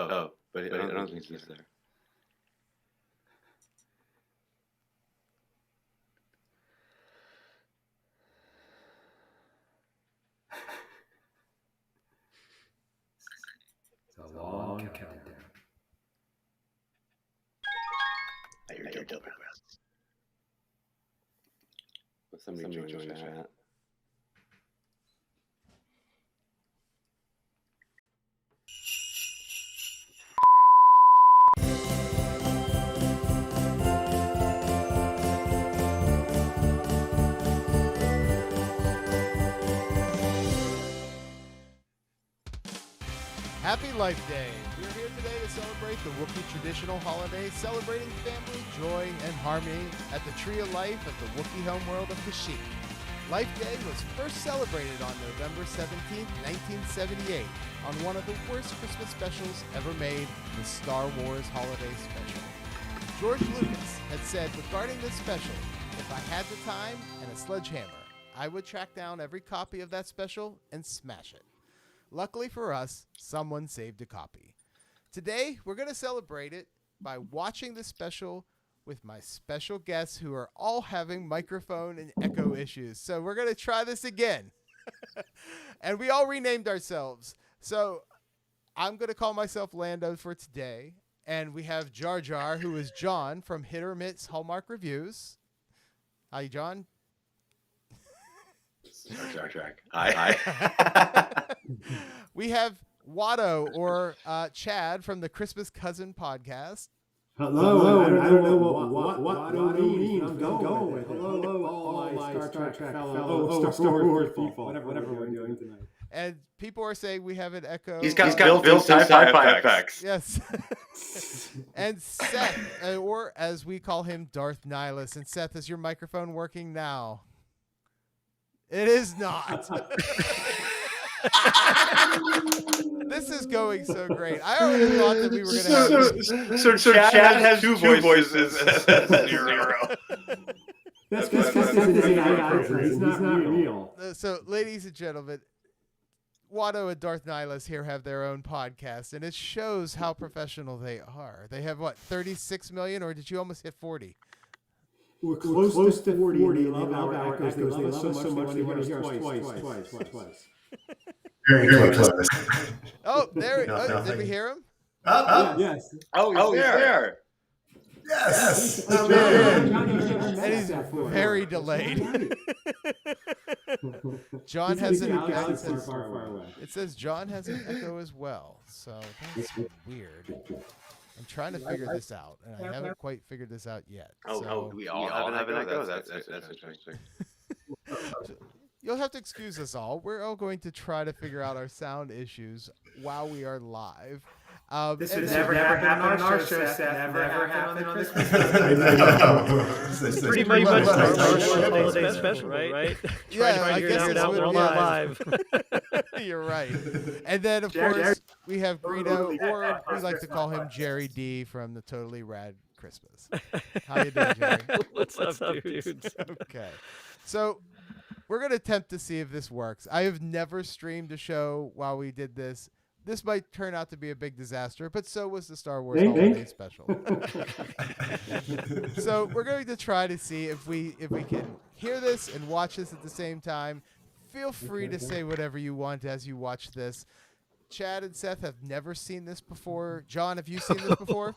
but I don't think he's there. It's a long countdown. I hear double breaths. Somebody join the chat. Happy Life Day! We're here today to celebrate the Wookie traditional holiday, celebrating family, joy, and harmony at the Tree of Life at the Wookie homeworld of Kashyyyk. Life Day was first celebrated on November 17, 1978, on one of the worst Christmas specials ever made, the Star Wars Holiday Special. George Lucas had said regarding this special, if I had the time and a sledgehammer, I would track down every copy of that special and smash it. Luckily for us, someone saved a copy. Today, we're going to celebrate it by watching the special with my special guests who are all having microphone and echo issues. So we're going to try this again. And we all renamed ourselves. So I'm going to call myself Lando for today. And we have Jar Jar, who is John from Hit or Miss Hallmark Reviews. Hi, John. Jar. Hi. We have Watto, or Chad, from the Christmas Cousin podcast. Hello. I don't know what Watto means. I'm going with it. Hello, all my Star Trek fellow, Star Wars people, whatever we're doing tonight. And people are saying we have an echo. He's got built-in sci-fi effects. Yes. And Seth, or as we call him, Darth Nihilus. And Seth, is your microphone working now? It is not. This is going so great. I already thought that we were going to have... So Chad has two voices. Zero. That's because he's not real. So, ladies and gentlemen, Watto and Darth Nihilus here have their own podcast, and it shows how professional they are. They have, what, 36 million, or did you almost hit 40? We're close to 40, and they love our echoes. They love us so much they want to hear us twice. Very close. Oh, there. Did we hear him? Yes. Oh, he's there. Yes. And he's very delayed. John has an echo. It says John has an echo as well. So that's weird. I'm trying to figure this out, and I haven't quite figured this out yet. We all have an echo. That's interesting. You'll have to excuse us all. We're all going to try to figure out our sound issues while we are live. This would never happen on our show, Seth. Never happen on the Christmas Pretty much Star Wars holiday special, right? Yeah, I guess it's out we're live. You're right. And then, of course, we have Greedo, or we like to call him Gerry D from the Totally Rad Christmas. How you doing, Gerry? What's up, dudes? Okay. So we're going to attempt to see if this works. I have never streamed a show while we did this. This might turn out to be a big disaster, but so was the Star Wars Holiday Special. So we're going to try to see if we can hear this and watch this at the same time. Feel free to say whatever you want as you watch this. Chad and Seth have never seen this before. John, have you seen this before?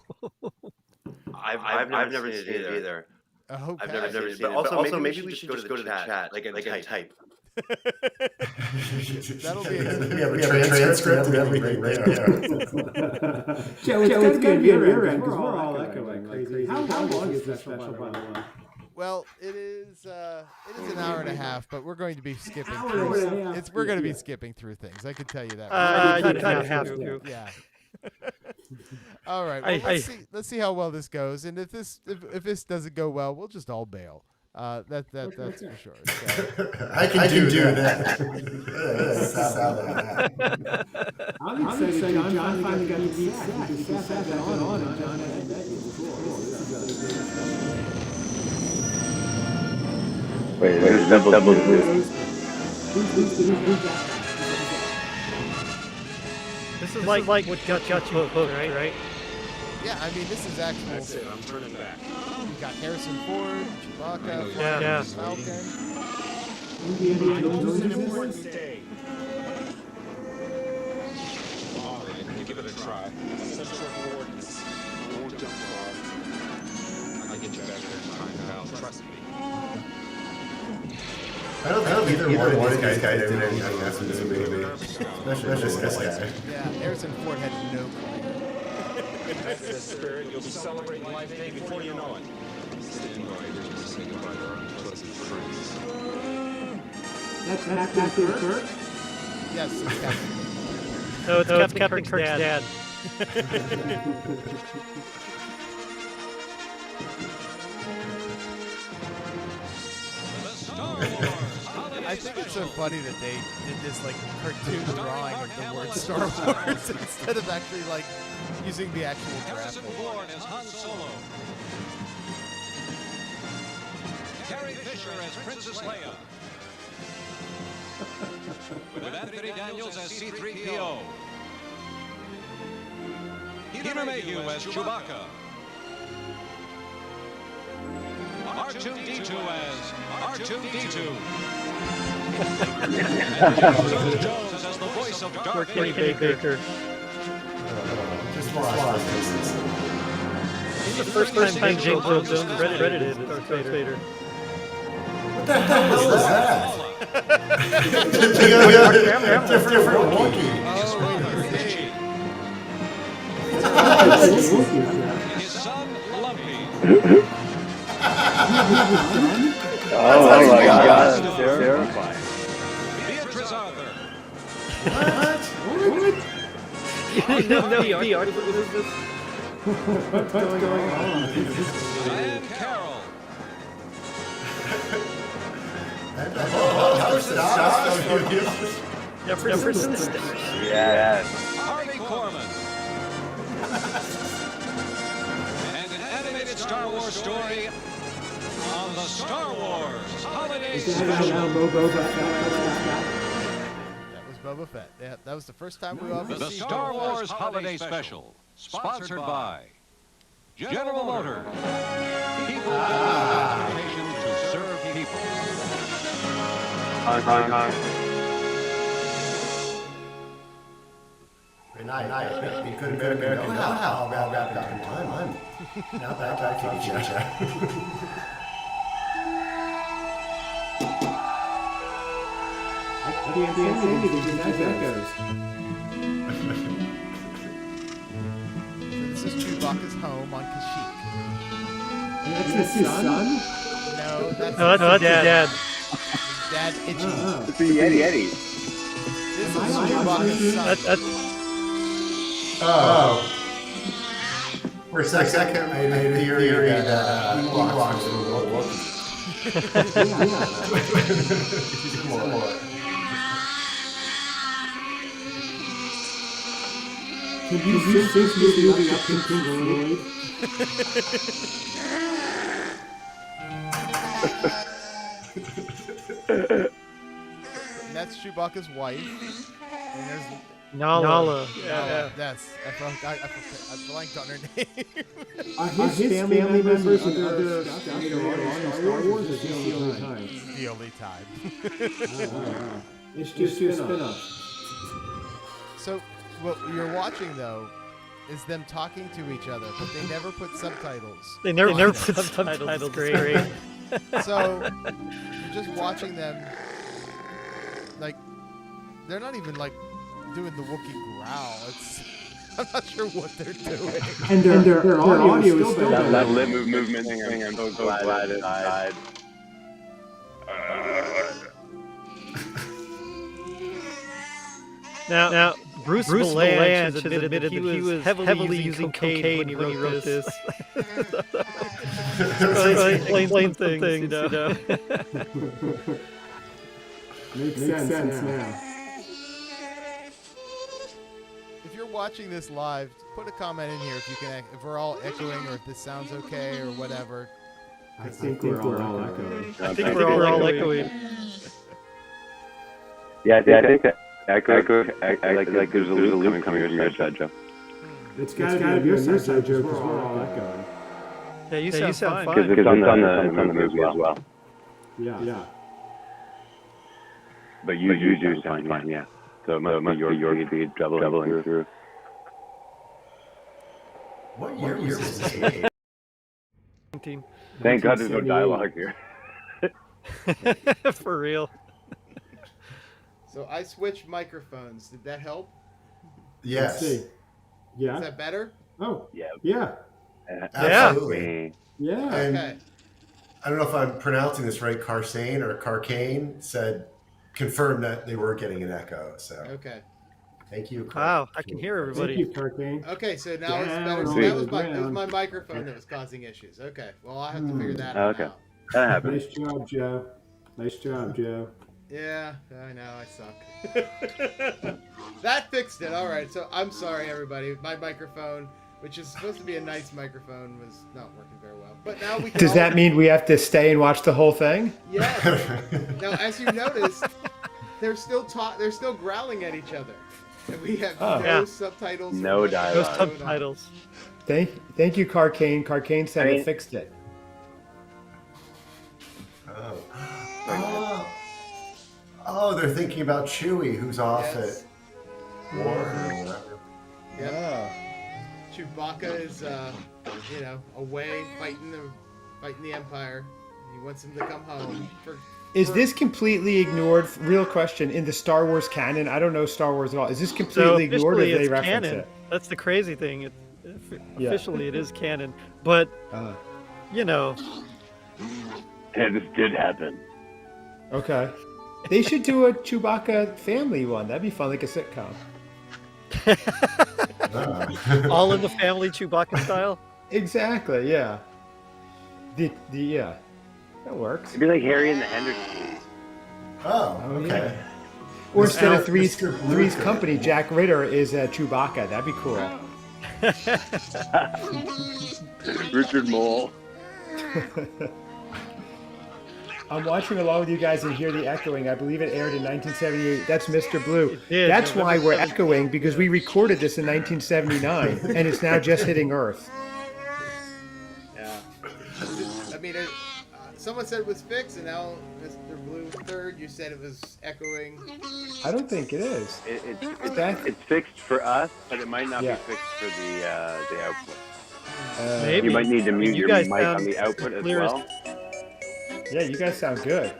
I've never seen it either. Okay. I've never seen it. But also, maybe we should just go to the chat, like type. That'll be We have a transcript and everything right there. Joe, it's going to be your end because we're all echoing like crazy. How long is this special, by the way? Well, it is an hour and a half, but we're going to be skipping Hour through. and a half. We're going to be skipping through things. I can tell you that. You kind of have to. Yeah. All right. Well, let's see how well this goes, and if this doesn't go well, we'll just all bail. That's for sure. So. I can do that. I'm excited. John finally got to be Seth. Because Seth had on and John hasn't met you before. Wait, there's double. This is like what got you hooked, right? Yeah, I mean, this is actual. That's it. I'm turning back. You got Harrison Ford, Chewbacca, Yeah. Falcon. Indiana Jones an important day. All right, give it a try. Set your coordinates. Won't jump far. I'll get you back there in time, pal. Trust me. I don't think either one of these guys did anything else in this movie. Especially this guy. Yeah, Harrison Ford had no clue. That's the spirit. You'll be celebrating Life Day before you know it. Stand by, just to say goodbye to our unpleasant friends. That's Captain Kirk? Yes, it's Captain. No, it's Captain Kirk's dad. I think it's so funny that they did this like cartoon drawing of the word Star Wars instead of actually like using the actual graphic. Born as Han Solo. Carrie Fisher as Princess Leia. With Anthony Daniels as C-3PO. Peter Mayhew as Chewbacca. R2-D2 as R2-D2. And Jones as the voice of Darth Kenny Vader. Baker. Just lost. This is the first time James Earl Jones credited as Darth Vader. What the hell is that? Different Wookie. His son, Lumpy. Oh my God, that's terrifying. Beatrice Arthur. You didn't know the art what is this? What's going on? Diane Carroll. Jefferson Stick. Yes. Harvey Korman. And an animated Star Wars story on the Star Wars Holiday Special. That was Boba Fett. Yeah, that was the first time we ever The seen Star Boba Fett. Wars Holiday Special, sponsored by General Motors. People transportation to serve people. Good night. He could have been American. Now back to each other. I can't see anything. That goes. This is Chewbacca's home on Kashyyyk. That's his son? No, that's No, that's his dad. his dad, Itchy. It's the Yeti. This is Chewbacca's son. That's Oh. For a second, I made a theory that Ewoks were Wookiees. Can you sync this movie up in Pink Floyd? And that's Chewbacca's wife. And there's Nala. Nala. That's I blanked on her name. Are his family members and other stuff made on Star Wars, or is this the only time? The only time. It's just spin-off. So what you're watching though is them talking to each other, but they never put subtitles. They never put subtitles. Great. So you're just watching them, like they're not even like doing the Wookiee growl. It's I'm not sure what they're doing. And their audio is still better. That lip movement thing, I'm so glad it died. Now Bruce Valanche has admitted that he was heavily using cocaine when he wrote this. Explain things, you know. Makes sense now. If you're watching this live, put a comment in here if you can. If we're all echoing or if this sounds okay or whatever. I think we're all echoing. I think we're all echoing. Yeah, I think that. Echo. Like there's a loop coming from your side, Joe. It's got to be on your side, Joe, because we're all echoing. Yeah, you sound fine. Because it's on the movie as well. Yeah. But you do sound fine, yeah. So it must be your speed doubling through. What year was this game? 19. Thank God there's no dialogue here. For real. So I switched microphones. Did that help? Yes. Let's see. Yeah. Is that better? Oh. Yeah. Yeah. Absolutely. Yeah. And Okay. I don't know if I'm pronouncing this right. Carsane or Carcane confirmed that they were getting an echo. So Okay. thank you. Wow, I can hear everybody. Thank you, Carcane. Okay, so now it's better. So that was my microphone that was causing issues. Okay. Well, I'll have to figure that out. That happened. Nice job, Joe. Nice job, Joe. Yeah, I know, I suck. That fixed it. All right, so I'm sorry, everybody. My microphone, which is supposed to be a nice microphone, was not working very well. But now we can Does that mean we have to stay and watch the whole thing? Yes. Now, as you noticed, they're still growling at each other. And we have no subtitles. No dialogue. No subtitles. Thank you, Carcane. Carcane said it fixed it. Oh, they're thinking about Chewie, who's off at war or whatever. Yep. Chewbacca is, away fighting the Empire. He wants him to come home. Is this completely ignored? Real question. In the Star Wars canon, I don't know Star Wars at all. Is this completely ignored, or do they reference canon. it? That's the crazy thing. Officially, it is canon, but Yeah, this did happen. Okay. They should do a Chewbacca family one. That'd be fun, like a sitcom. all in the family Chewbacca style. Exactly. Yeah. Yeah. That works. It'd be like Harry and the Hendersons. Oh, okay. Yeah. Or instead of Three's Mr. company, Jack Ritter is Chewbacca. That'd be cool. Richard Mole. I'm watching along with you guys and hear the echoing. I believe it aired in 1978. That's Mr. Blue. did, That's November why we're 17th. echoing, because we recorded this in 1979, and it's now just hitting Earth. Yeah. I mean, someone said it was fixed, and now Mr. Blue third, you said it was echoing. I don't think it is. It's fixed for us, but it might not Yeah. be fixed for the output. Maybe. You might need to mute you your guys mic sound on the output as clear as- well. Yeah, you guys sound good.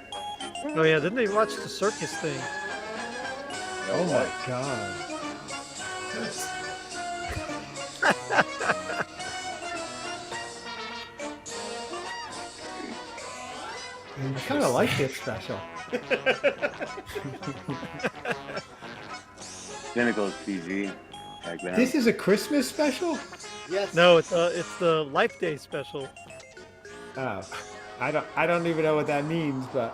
Oh yeah, didn't they watch the circus thing? Oh my god. I kind of like this special. Cynical is CG. Back then. This is a Christmas special? Yes. No, it's the Life Day special. Oh, I don't even know what that means, but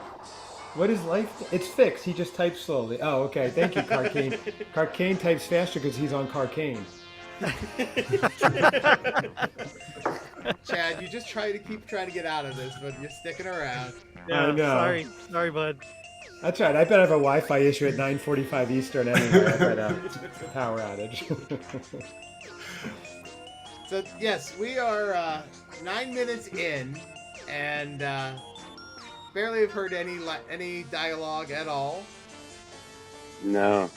what is life? It's fixed. He just types slowly. Oh, okay. Thank you, Carcane. Carcane types faster because he's on Carcane. Chad, you just keep trying to get out of this, but you're sticking around. Yeah, I know. Sorry, bud. That's right. I bet I have a Wi-Fi issue at 9:45 Eastern anyway. I bet a power outage. So yes, we are 9 minutes in, and barely have heard any dialogue at all. No.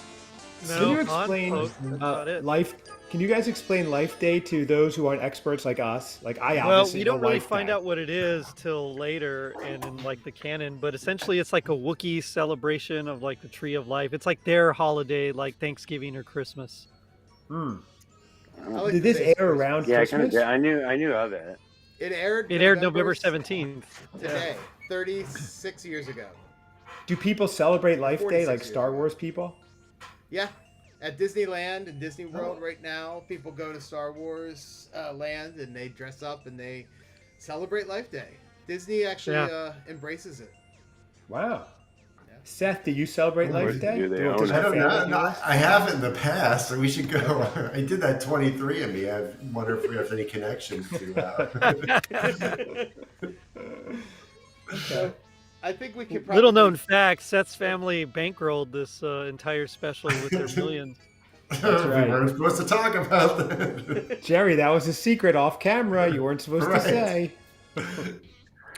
Can you No, explain that's about it. life? Can you guys explain Life Day to those who aren't experts like us? Like I Well, obviously we don't know really Life find Day. out what it is till later and in like the canon, but essentially it's like a Wookiee celebration of like the Tree of Life. It's like their holiday, like Thanksgiving or Christmas. Hmm. I like Did to this say air around Yeah, Christmas? I knew of it. It aired. It aired November 17th. Today, 36 years ago. Do people celebrate Life Day 46 like years Star ago. Wars people? Yeah, at Disneyland and Disney World right now, people go to Star Wars land and they dress up and they celebrate Life Day. Disney actually embraces it. Wow. Seth, do you celebrate Life Day? do they Does own your I don't family know. do this? I have in the past, so we should go. I did that 23andMe. I wonder if we have any connection to Okay. I think we could probably... Little known fact: Seth's family bankrolled this entire special with their millions. That's right. We weren't supposed to talk about that. Jerry, that was a secret off camera. You weren't supposed to Right. say.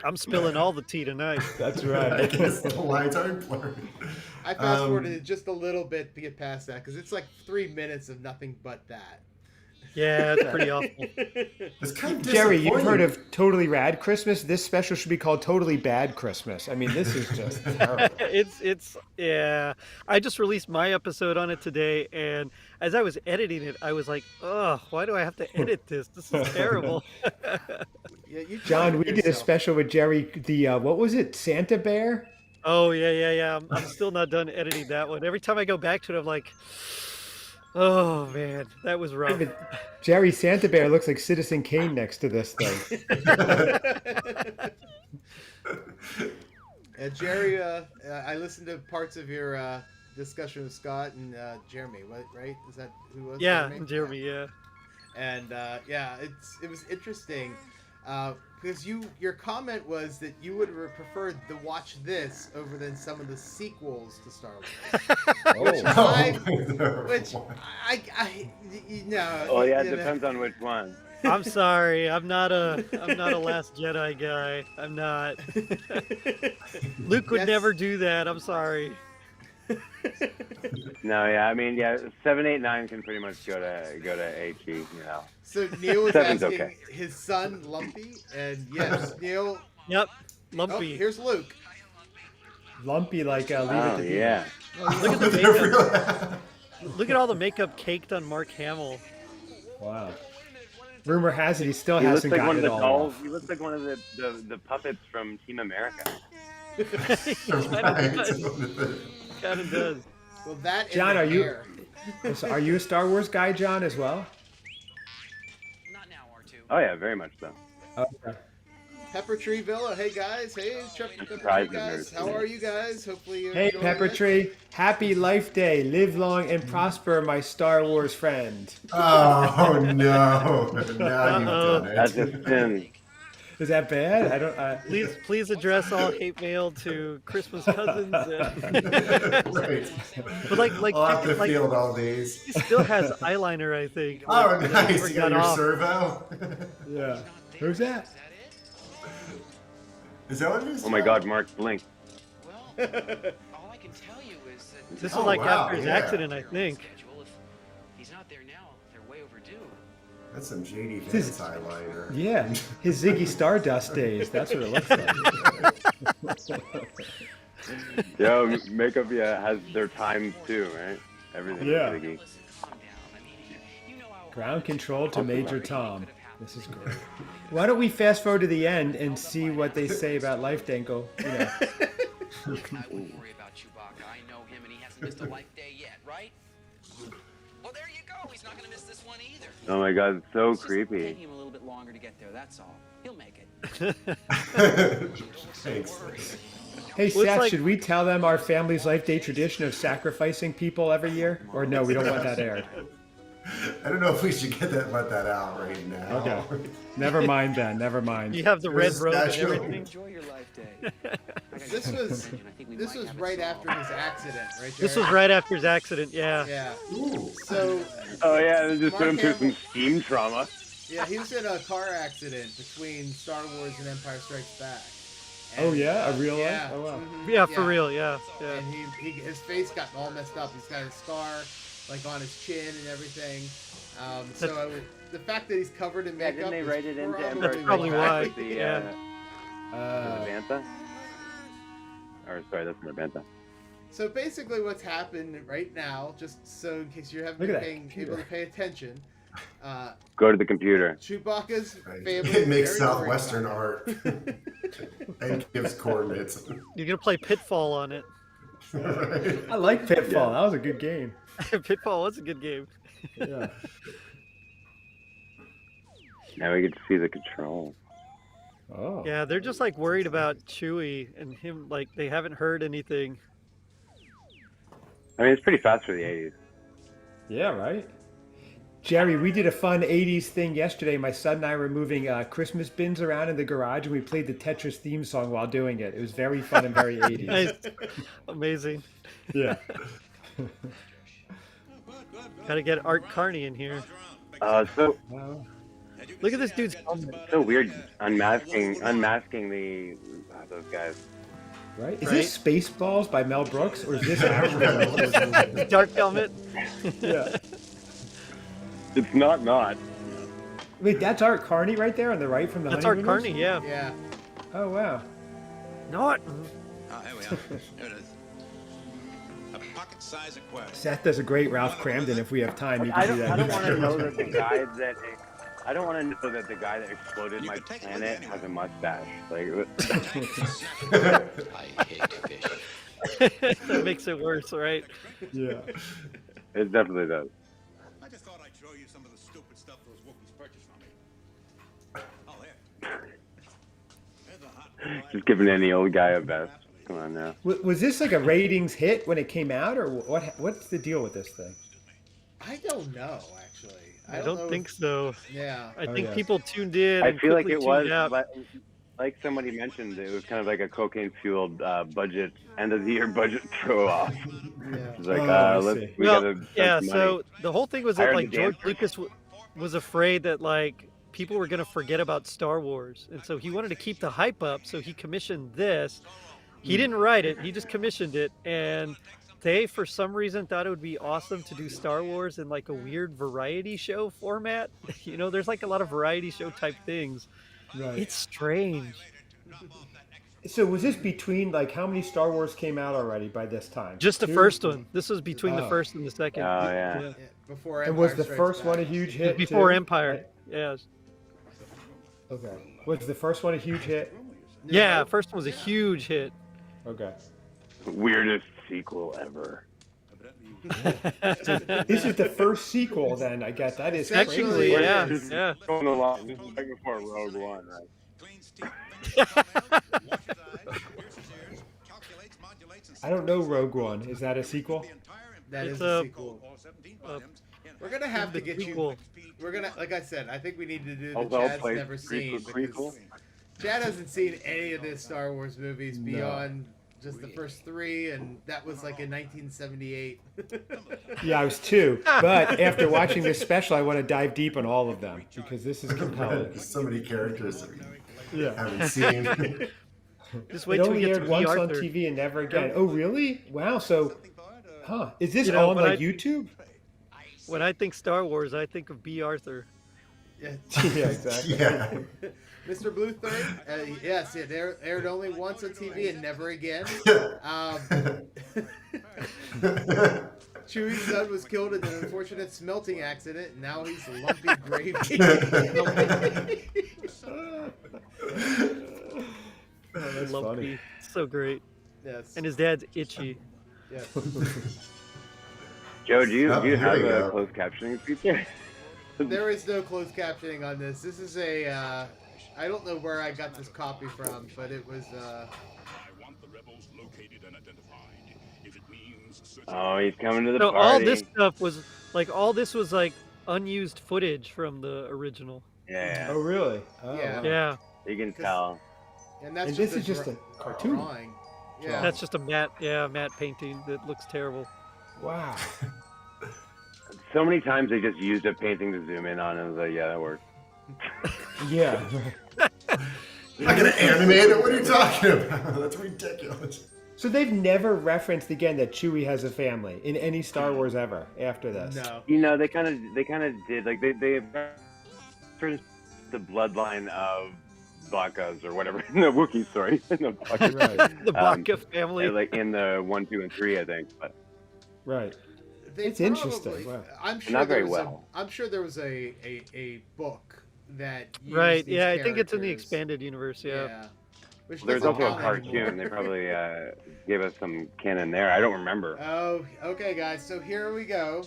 I'm spilling all the tea tonight. That's I right. guess the lines aren't blurred. I fast forwarded it just a little bit to get past that because it's like 3 minutes of nothing but that. Yeah, it's pretty awful. It's kind of Jerry, you've disappointing. heard of Totally Rad Christmas? This special should be called Totally Bad Christmas. I mean, this is just terrible. It's yeah. I just released my episode on it today, and as I was editing it, I was like, "Oh, why do I have to edit this? This is terrible." Yeah, you John, we tried did a yourself. special with Jerry. The what was it? Santa Bear? Oh yeah. I'm still not done editing that one. Every time I go back to it, I'm like, "Oh man, that was rough." Jerry Santa Bear looks like Citizen Kane next to this thing. Jerry, I listened to parts of your discussion with Scott and Jeremy. What, right? Is that who was? Yeah, Jeremy. Yeah. And yeah, it was interesting because your comment was that you would have preferred to watch this over than some of the sequels to Star Wars. Which I you know. Oh yeah, it you know, depends on which one. I'm sorry. I'm not a Last Jedi guy. I'm not. Luke would Yes. never do that. I'm sorry. No, yeah, I mean, yeah, 7, 8, 9 can pretty much go to HE, you know. So Neil was Seven's asking okay. his son Lumpy, and yes, Neil. Yep. Oh, Lumpy. here's Luke. Lumpy like Leave It Oh to Beaver. yeah. Look at the makeup. Look at all the makeup caked on Mark Hamill. Wow. Rumor has it he still He looks hasn't like one gotten of it the all dolls. off. He looks like one of the puppets from Team America. Kind of does. Well, that and John, the are you- hair. So are you a Star Wars guy, John, as well? Not now, R2. Oh yeah, very much so. Okay. Pepper Tree Villa. Hey guys. Hey Pepper Tree surprised guys. at How her. are you guys? Hopefully you're Hey, enjoying Pepper it. Tree. Happy Life Day. Live long and prosper, my Star Wars friend. Oh no! Now you've done That's it. a sin. Is that bad? I don't. Please address all hate mail to Christmas Cousins. Right. But like, I'll have to like field all these. he still has eyeliner, I think. Oh, Like, that nice! never You got your off. servo. Yeah. Who's that? Is that what it is? Oh my God, Mark blinked. Well, all I can tell you is that This Oh, was like wow, after his yeah. accident, I think. schedule, if he's not there now, they're way overdue. That's some JD This- Vance eyeliner. Yeah, his Ziggy Stardust days. That's what it looks like. Yo, makeup has their times too, right? Everything. Yeah. Ziggy. Listen, calm down. I mean, you know how Ground control to Major Tom. This is great. great. Why don't we fast forward to the end and see what they say about Life Day and go, you know. Look, I wouldn't worry about Chewbacca. I know him, and he hasn't missed a life day yet, right? Well, there you go. He's not going to miss this one either. Oh my God, it's so It's just taking creepy. him a little bit longer to get there. That's all. He'll make it. Thanks. Hey, Well, it's Seth, like- should we tell them our family's Life Day tradition of sacrificing people every year? Or no, we don't want that aired. I don't know if we should get that let that out right now. Okay. Never mind then. Never mind. You have the red There's a robe and statue. everything. Enjoy your life day. I gotta This get was some I think we this might was have it right solved. after his accident, right? This Jerry? was right after his accident. Yeah. Yeah. Ooh. So Oh yeah, they just put him Mark through some Hamill. steam trauma. yeah, he was in a car accident between Star Wars and Empire Strikes Back. Oh, yeah? A real yeah. life? Oh, wow. Mhm, Yeah, for real. Yeah. Yeah. And his face got all messed up. He's got a scar like on his chin and everything. So the fact that he's covered in Yeah, makeup. didn't they is write it into probably Empire That's probably Strikes Back why, with the, yeah. the Bantha? Or sorry, that's not Bantha. So basically, what's happened right now, just so in case you haven't Look at been that able to computer. pay attention, Go to the computer. Chewbacca's Right. family. It makes very Southwestern worried art and gives coordinates. You're gonna play Pitfall on it. Right. I like Pitfall. That was a good game. Pitfall was a good game. Yeah. Now we get to see the control. Oh. Yeah, they're just like worried about Chewie and him. Like they haven't heard anything. I mean, it's pretty fast for the 80s. Yeah, right? Gerry, we did a fun 80s thing yesterday. My son and I were moving Christmas bins around in the garage, and we played the Tetris theme song while doing it. It was very fun and very 80s. Nice. Amazing. Yeah. Got to get Art Carney in here. So Wow. Look at this dude's helmet. so weird unmasking those guys. Right? Is Right? this Spaceballs by Mel Brooks, or is this actually Mel Brooks? Dark helmet. Yeah. It's not. Wait, that's Art Carney right there on the right from the That's Art Honeymooners? Carney, yeah. Yeah. Oh, wow. Not. Ah, here we are. There it is. A pocket-sized aquarium. Seth does a great Ralph Cramden. If we have time, you I can do don't that. want to know that the guy that I don't want to know that the guy that exploded You my can take a look planet anyway. has a mustache. Like, I hate fish. That makes it worse, right? Yeah. it definitely does. I just thought I'd show you some of the stupid stuff those Wookiees purchased from me. Oh, there. There's a hot Just giving any old guy a vest. Come on now. Was this like a ratings hit when it came out, or what's the deal with this thing? I don't know, actually. I know don't think so. Yeah. I Oh, think yeah. people tuned in. I and feel like quickly it was, tuned out. like somebody mentioned, it was kind of like a cocaine-fueled budget, end-of-the-year budget throw-off. Yeah. It's like, Oh, I let's, see. we Well, gotta spend yeah. some So money. the whole thing was that Hire like the George dancers. Lucas was afraid that like people were gonna forget about Star Wars, and so he wanted to keep the hype up. So he commissioned this. He didn't write it. He just commissioned it, and they, for some reason, thought it would be awesome to do Star Wars in like a weird variety show format. You know, there's like a lot of variety show type things. Right. It's strange. So was this between, like, how many Star Wars came out already by this time? Just the Two? first one. This was between the Oh. first and the second. Oh, yeah. Yeah, before And was Empire the Strikes first one a Back. huge hit? Before too? Empire. Yeah. Okay. Was the first one a huge hit? Yeah, first one was a huge hit. Okay. Weirdest sequel ever. This is the first sequel, then, I guess. That is Actually, crazy. yeah, Just yeah. Going along, this is right before Rogue One, right? Cleans teeth, washes eyes, pierces ears, calculates, modulates, and I don't know Rogue One. Is that a sequel? That It's is a- a sequel. all 17 volumes in We're gonna have to the get prequel. you. We're gonna, like I said, I think we need to do the Oh, well Chad's played. never seen Prequel. because Chad hasn't seen any of the Star Wars movies No. beyond just the first three, and that was like in 1978. Yeah, I was 2. But after watching this special, I want to dive deep on all of them because this is compelling. There's so many characters that we Yeah. haven't seen. Just It wait till we only get to aired B. once on Arthur. TV and never again. Oh, really? Wow. So, huh? Is this You know, all on when like I- YouTube? When I think Star Wars, I think of B. Arthur. Yeah. Yeah, exactly. Yeah. Mr. Blue Third, yes, it aired only once on TV and never again. Chewie's son was killed in an unfortunate smelting accident, and now he's lumpy gravy. That's Lumpy. funny. So great. Yes. And his dad's itchy. Yes. Joe, do you Oh, here have we a go. closed captioning feature? There is no closed captioning on this. This is a, I don't know where I got this copy from, but it was, I want the rebels located and identified. If it means searching Oh, he's coming to the So party. all this stuff was like unused footage from the original. Yeah, Oh, really? Oh, Yeah. wow. Yeah, you can tell. and that's And just this is just a cartoon. drawing. Yeah. that's just a matte painting that looks terrible. Wow. So many times they just used a painting to zoom in on, and I was like, yeah, that worked. Yeah. I'm not gonna animate it. What are you talking about? That's ridiculous. So they've never referenced again that Chewie has a family in any Star Wars ever after this. No. You know, they kind of did, like they referenced the bloodline of Chewbacca's or whatever. No, Wookiees, sorry. No, Chewbacca's. Right. The Baca family. Like in the 1, 2, and 3, I think. But Right. They It's interesting, probably- wow. I'm sure Not very there was well. I'm sure there was a book that used Right. these Yeah, I think it's in the characters. expanded universe. Yeah. Which there's doesn't also a count anymore. cartoon. They probably gave us some canon there. I don't remember. Oh, okay, guys. So here we go.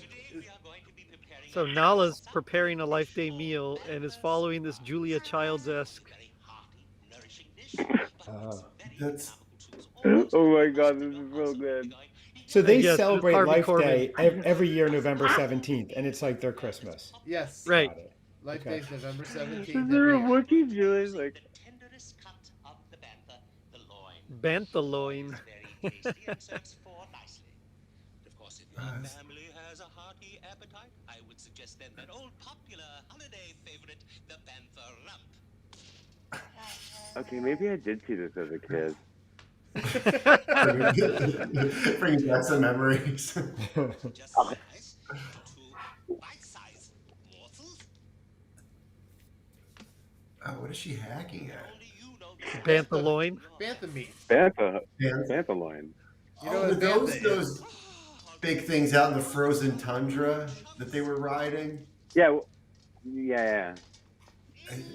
So Nala's preparing a Life Day meal and is following this Julia Childs-esque. Oh. That's Oh my god, this is so good. So they Yes, celebrate Harvey Life Korman. Day every year, November 17th, and it's like their Christmas. Yes. Right. Got it. Life Okay. Day's November Is 17th. there a every year. Wookie doing like? tenderest cut of the bantha, the loin. Banthaloin. Very tasty and serves four nicely. Of course, if your family has a hearty appetite, I would suggest then that old popular holiday favorite, the bantha rump. Okay, maybe I did see this as a kid. Brings back some memories. Just nice. Two bite-sized morsels. What is she hacking at? Only you know the Banthaloin. Bantha meat. Bantha Bantha. loin. You know Oh, what those bantha is? those big things out in the frozen tundra that they were riding Yeah, yeah.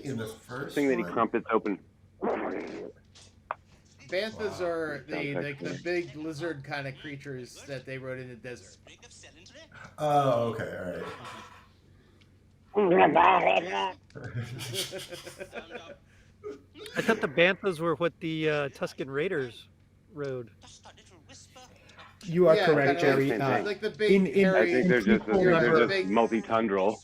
in the first Thing that he one? crumpets open. Banthas are the Sounds like the excellent. big lizard kind of creatures that they rode in the desert. sprig of celery. Oh, okay, all right. I thought the Banthas were what the Tuscan Raiders rode. Just a little whisper. You are Yeah, correct, kinda Jerry. like the big in- in- I hairy, think they're just Remember they're big- just multi-tundral.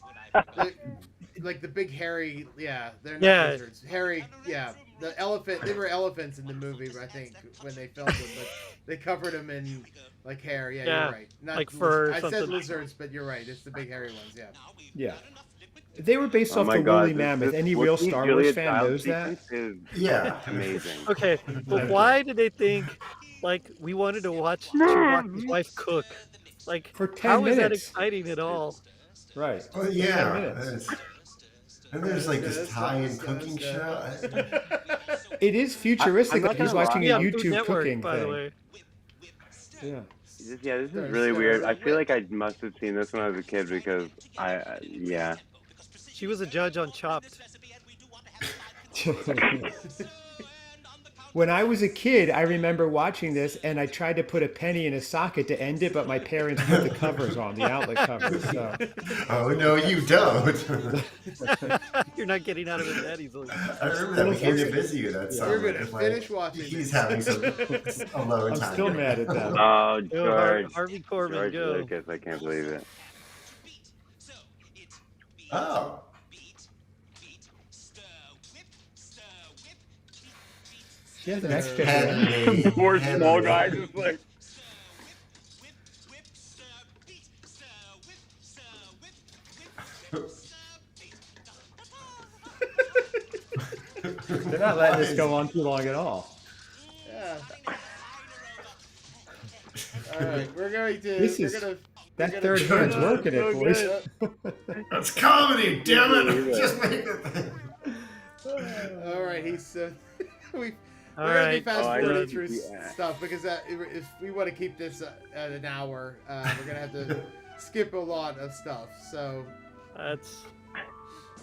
like the big hairy. Yeah, they're not Yeah. lizards. Hairy. Yeah, the elephant. They were elephants in the movie, I think, when they filmed them, but they covered them in like hair. Yeah, Yeah, you're right. Not like fur or I said something. lizards, but you're right. It's the big hairy ones. Yeah. Now we've Yeah. got enough liquid. They were based Oh off my the God, woolly this- mammoth. this Any real Wookiee Star Julia Wars fan Child knows that. sequence is Yeah. amazing. Okay, but why did they think like we wanted to watch Chewbacca's wife cook? Like, For 10 how is that minutes. exciting at all? Right. Oh, 10 yeah. minutes. And there's like this Thai cooking show. It is futuristic. I'm not Like he's gonna lie. watching Yeah, a Food YouTube Network, cooking by the thing. way. Yeah. This is really weird. I feel like I must have seen this when I was a kid because yeah. She was a judge on Chopped. When I was a kid, I remember watching this, and I tried to put a penny in a socket to end it, but my parents put the covers on, the outlet covers. So Oh, no, you don't. You're not getting out of it that easily. I remember that we came to visit you that summer. You're gonna It's finish watching He's this. having some alone I'm time. still mad at them. Oh, Go, George. Harvey Korman, George go. Lucas, I can't believe it. So it's beat, Oh. beat, stir, whip, beat, She has an extra. Handmade. Poor small Handmade. guy just like. whip, stir, beat, stir, whip, stir, whip, beat. They're not letting this go on too long at all. Yeah. All right, we're going to. This we're is- gonna. That we're third gonna- hand's working it, boys. That's comedy, damn it! Just make it. All right, he's. We're All gonna be right. fast Oh, I forwarding need through to be- stuff because if we want to keep this at an hour, we're gonna have to skip a lot of stuff. So That's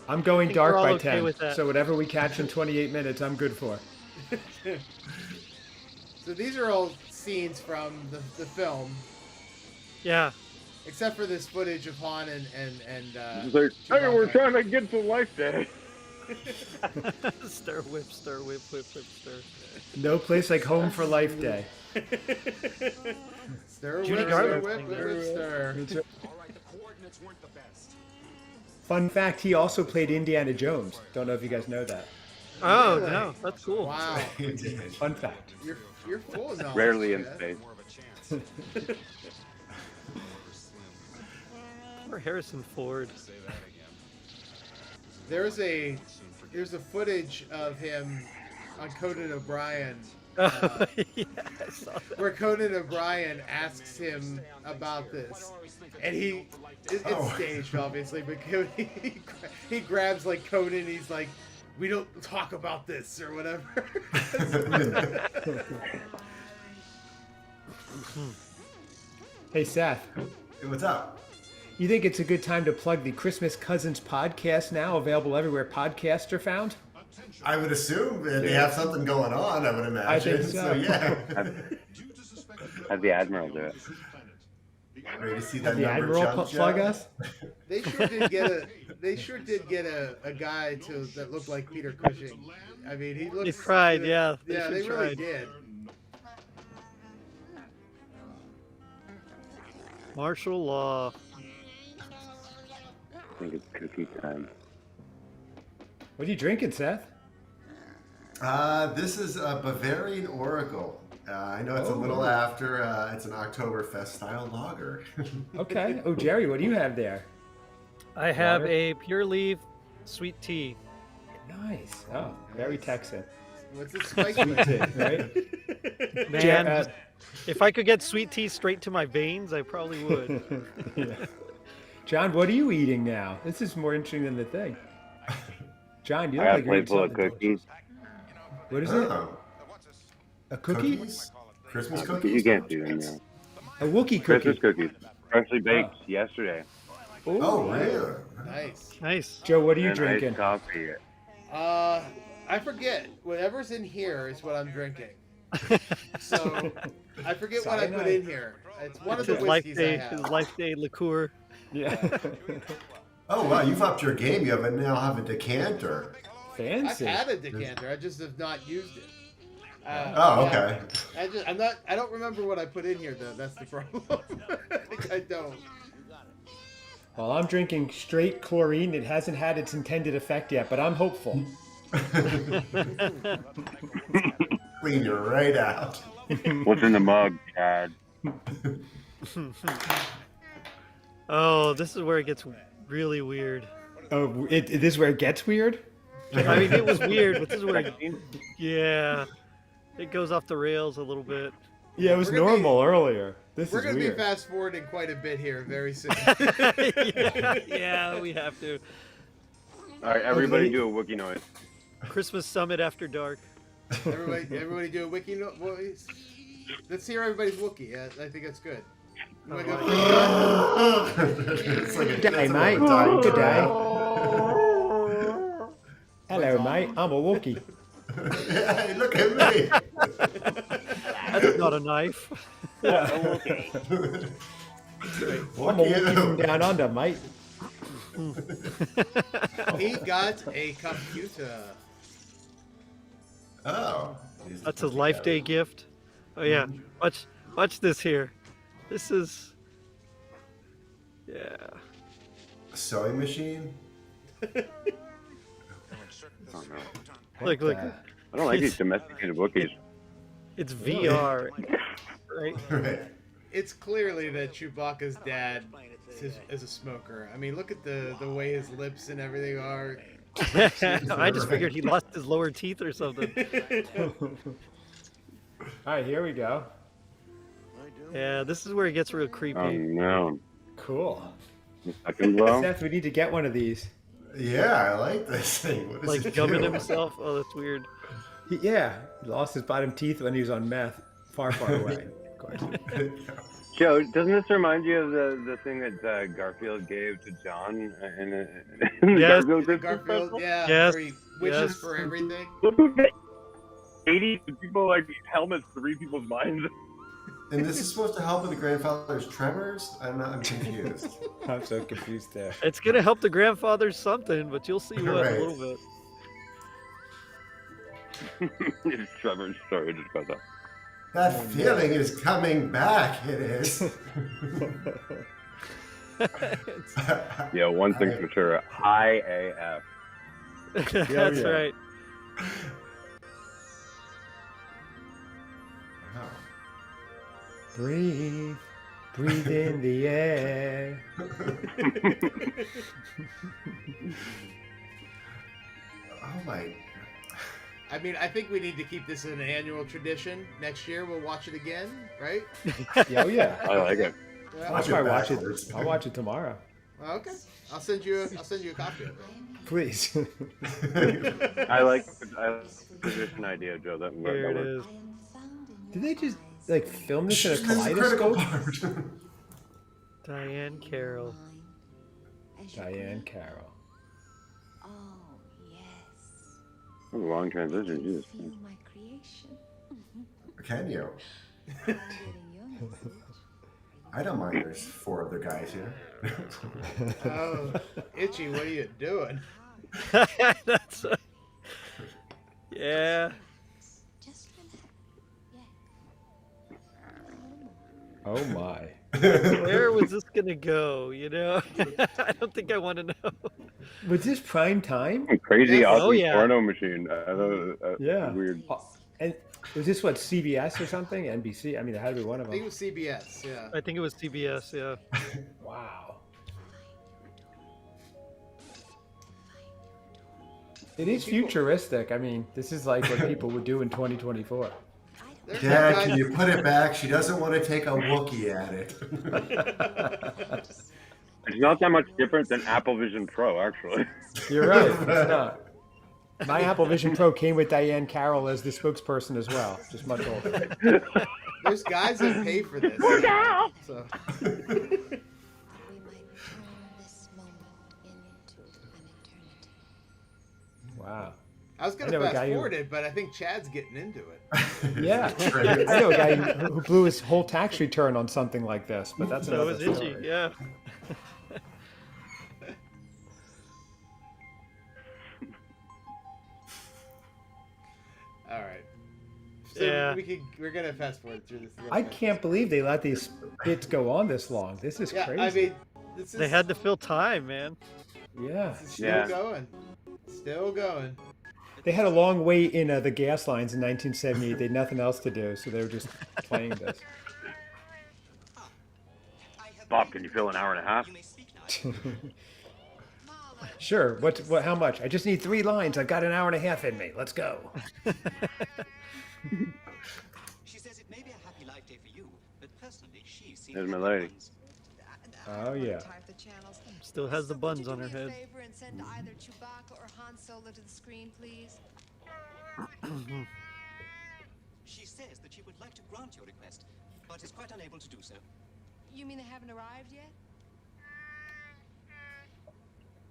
I'm going think dark we're all by okay 10, with that. so whatever we catch in 28 minutes, I'm good for. so these are all scenes from the film, yeah. except for this footage of Han and He's like, hey, we're Chewbacca. trying to get to Life Day. Stir, whip, whip, stir. No place like home for Life Day. Stir, Judy whip, stir, Garland whip, thing whip, there. whip, stir. All right, the coordinates weren't the best. Fun fact, he also played Indiana Jones. Don't know if you guys know that. Oh Really? no, that's cool. Wow, Fun fact. you're full of knowledge. Rarely in man. space. More of a chance. Or Harrison Ford. Say that again. There's a footage of him on Conan O'Brien Oh, yeah, I saw that. where Conan O'Brien asks him about this, and it's Oh. staged obviously, but he grabs like Conan, he's like, "We don't talk about this" or whatever. Hey, Seth, What's up? you think it's a good time to plug the Christmas Cousins podcast now, available everywhere podcasts are found? I would assume that they have something going on. I would imagine. I think so. Yeah. Have the Admiral do it. Ready to see that The number Admiral jump, plug Joe? us? They sure did get a guy that looked like Peter Cushing. I mean, he looks. They tried, yeah. Yeah, they sure really tried. did. Martial law. I think it's cookie time. What are you drinking, Seth? This is a Bavarian Oracle. I know it's a little after. It's an Oktoberfest style lager. Okay. Oh, Gerry, what do you have there? I have Water? a pure leaf sweet tea. Nice. Oh, very Texan. What's it spiked Sweet with? tea, right? Man, if I could get sweet tea straight to my veins, I probably would. Yeah. John, what are you eating now? This is more interesting than the thing. John, you I look got a like you're plate eating full of something cookies. delicious. What is it? Oh, A cookie? cookies? Christmas You cookies? can't do them now. A Wookie cookie. Christmas cookies. Freshly baked yesterday. Oh, really? Nice. Nice. Joe, what are you And drinking? iced coffee. I forget. Whatever's in here is what I'm drinking. So I forget what I put in here. It's one of the His life whiskeys I day, have. his life day liqueur. Yeah. Oh, wow, you've upped your game. You now have a decanter. I've Fancy. had a decanter. I just have not used it. Oh, okay. I don't remember what I put in here though. That's the problem. I don't. Well, I'm drinking straight chlorine. It hasn't had its intended effect yet, but I'm hopeful. Clean you right out. What's in the mug, Chad? Oh, this is where it gets really weird. Oh, this is where it gets weird? I mean, it was weird, but this is where yeah, it goes off the rails a little bit. Yeah, it was We're gonna be- normal earlier. This We're is going to be weird. fast forwarding quite a bit here very soon. Yeah, we have to. All right, everybody do a Wookiee noise. Christmas summit after dark. everybody do a wiki voice. Let's hear everybody's Wookiee. Yeah, I think that's good. You wanna go first, John? It's like a, Good day, that's a mate. long time. Good day. Hello, mate. I'm a Wookie. Hey, look at me. That's not a knife. I'm a Wookie from down under, mate. He got a computer. Oh. That's his life day gift. Oh yeah, watch this here. This is, yeah. A sewing machine? Oh, no. Look. I don't like these domesticated Wookiees. It's VR, right? Right. It's clearly that Chewbacca's dad is a smoker. I mean, look at the way his lips and everything are. I just figured he lost his lower teeth or something. All right, here we go. Yeah, this is where it gets real Oh creepy. no. Cool. Second blow. Seth, we need to get one of these. Yeah, I like this thing. What does Like it gumming do? himself. Oh, that's weird. He lost his bottom teeth when he was on meth. Far, far away, of course. Joe, doesn't this remind you of the thing that Garfield gave to John in the Yes. Garfield Christmas Garfield, special? yeah, Yes, where he wishes yes. for everything. 80 people like helmets to read people's minds. And this is supposed to help with the grandfather's tremors? I'm confused. I'm so confused there. It's gonna help the grandfather something, but you'll see what Right. a little bit. It's Trevor's story just got that. That feeling is coming back, it is. Yeah, one thing's for sure. High AF. That's yeah. right. Wow. Breathe in the air. Oh my. I mean, I think we need to keep this an annual tradition. Next year we'll watch it again, right? Yeah, oh yeah. I like it. Yeah. I'll probably watch it. backwards. I'll watch it tomorrow. Okay. I'll send you a copy of it. Please. I like the position idea, Joe. That Here it is. Did they just like film this in a This is the critical kaleidoscope? part. Diane Carroll. Diane Carroll. Oh, yes. Long transition, Jesus. Feel my creation. Can you? Getting your message. I don't mind there's 4 other guys here. Oh, Itchy, what are you doing? That's yeah. Just relax. Yeah. Oh my. Where was this gonna go? You know, I don't think I want to know. Was this prime time? Crazy Yes. awesome Oh, yeah. porno machine. Yeah. Weird. And was this what, CBS or something? NBC? I mean, it had to be one of I think it them. was CBS. Yeah. I think it was CBS. Yeah. Wow. It is futuristic. I mean, this is like what people would do in 2024. There's Dad, some can guys- you put it back? She doesn't want to take a Wookiee at it. It's not that much different than Apple Vision Pro, actually. You're right. It's not. My Apple Vision Pro came with Diane Carroll as the spokesperson as well, just much older. There's guys that pay for this. So. We might turn this moment into an eternity. Wow. I was I gonna know a fast guy who- forward it, but I think Chad's getting into it. Yeah. I know a guy who blew his whole tax return on something like this, but that's That another was itchy. story. Yeah. All right. So Yeah. we're gonna fast forward through this. real I quick. can't believe they let these bits go on this long. This is Yeah, crazy. I mean, this is They had to fill time, man. yeah. this is still Yeah. going. Still going. They had a long wait in the gas lines in 1978. They had nothing else to do, so they were just playing this. Bob, can you fill an hour and a half? You may speak now. Sure. What? How much? I just need 3 lines. I've got an hour and a half in me. Let's go. She says it may be a happy life day for you, but personally, she seems There's my happy lady. ones. Oh, yeah. Still has the buns on her head. Favor and send either Chewbacca or Han Solo to the screen, please. She says that she would like to grant your request, but is quite unable to do so. You mean they haven't arrived yet?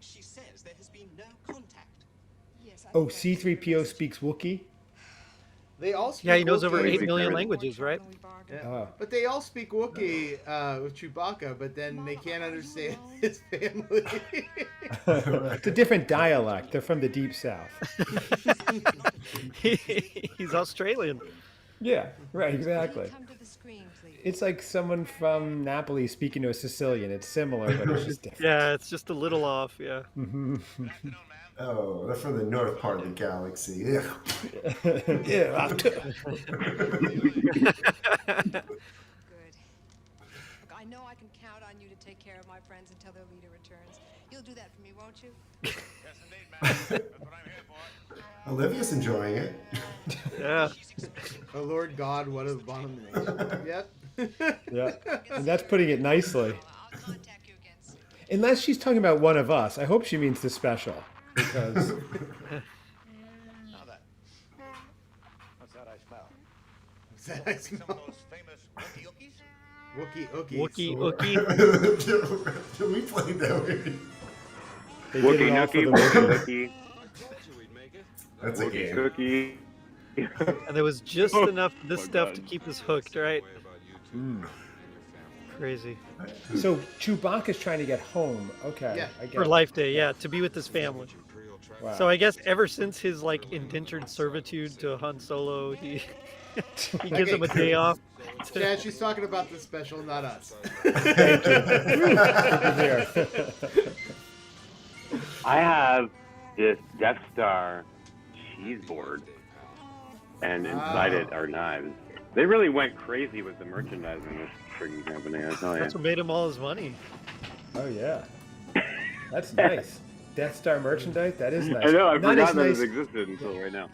She says there has been no contact. Yes. Oh, C-3PO speaks Wookiee? They all speak Yeah, he knows over Wookiee. 8 million languages, right? Yeah. Oh. But they all speak Wookiee with Chewbacca, but then they can't understand his family. It's a different dialect. They're from the deep south. He's Australian. Yeah, right, exactly. Come to the screen, please. It's like someone from Napoli speaking to a Sicilian. It's similar, but it's just different. Yeah, it's just a little off. Yeah. Oh, they're from the north part of the galaxy. Yeah. Yeah, I'll t- Good. Look, I know I can count on you to take care of my friends until their leader returns. You'll do that for me, won't you? Yes, indeed, ma'am. That's what I'm here for. Olivia's enjoying it. Yeah. Oh Lord God, what an abomination. Yep. Yeah, and that's putting it nicely. I'll contact you again soon. Unless she's talking about one of us. I hope she means the special. Because Now then. What's that I smell? Is that I Some smell? of those famous Wookie Ookies? Wookie Ookies. Wookie, Wookie. Did we play that? they did Wookie it all for Nookie, the Wookie movie. Nookie, That's a Wookie game. Cookie. And there was just enough of this my stuff God. to keep us hooked, right? Crazy. So Chewbacca's trying to get home. Okay, Yeah. I get For it. Life Day, yeah, to be with his family. Wow. So I guess ever since his like indentured servitude to Han Solo, he he gives him a day off. Chad, she's talking about the special, not us. Thank you. Good to hear. I have this Death Star cheese board, and inside it are knives. They really went crazy with the merchandising this freaking company, I tell you. That's what made him all his money. Oh yeah, that's nice. Death Star merchandise. That is nice. I know, I Not forgot as that nice, it existed until right now.